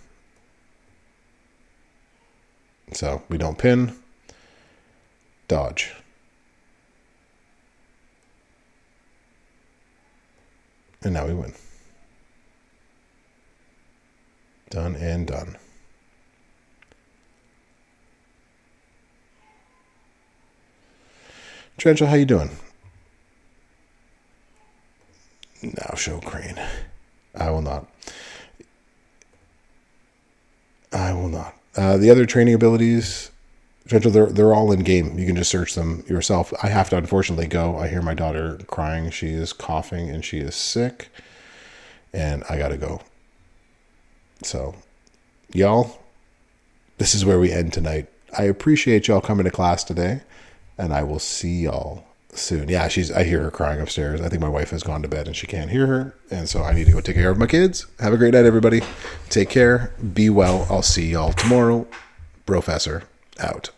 [SPEAKER 1] So we don't pin, dodge. And now we win. Done and done. Trenchel, how you doing? Now show Crane. I will not. I will not. The other training abilities, they're all in game. You can just search them yourself. I have to unfortunately go. I hear my daughter crying. She is coughing and she is sick. And I got to go. So, y'all, this is where we end tonight. I appreciate y'all coming to class today. And I will see y'all soon. Yeah, I hear her crying upstairs. I think my wife has gone to bed and she can't hear her. And so I need to go take care of my kids. Have a great night, everybody. Take care. Be well. I'll see y'all tomorrow. Brofessor out.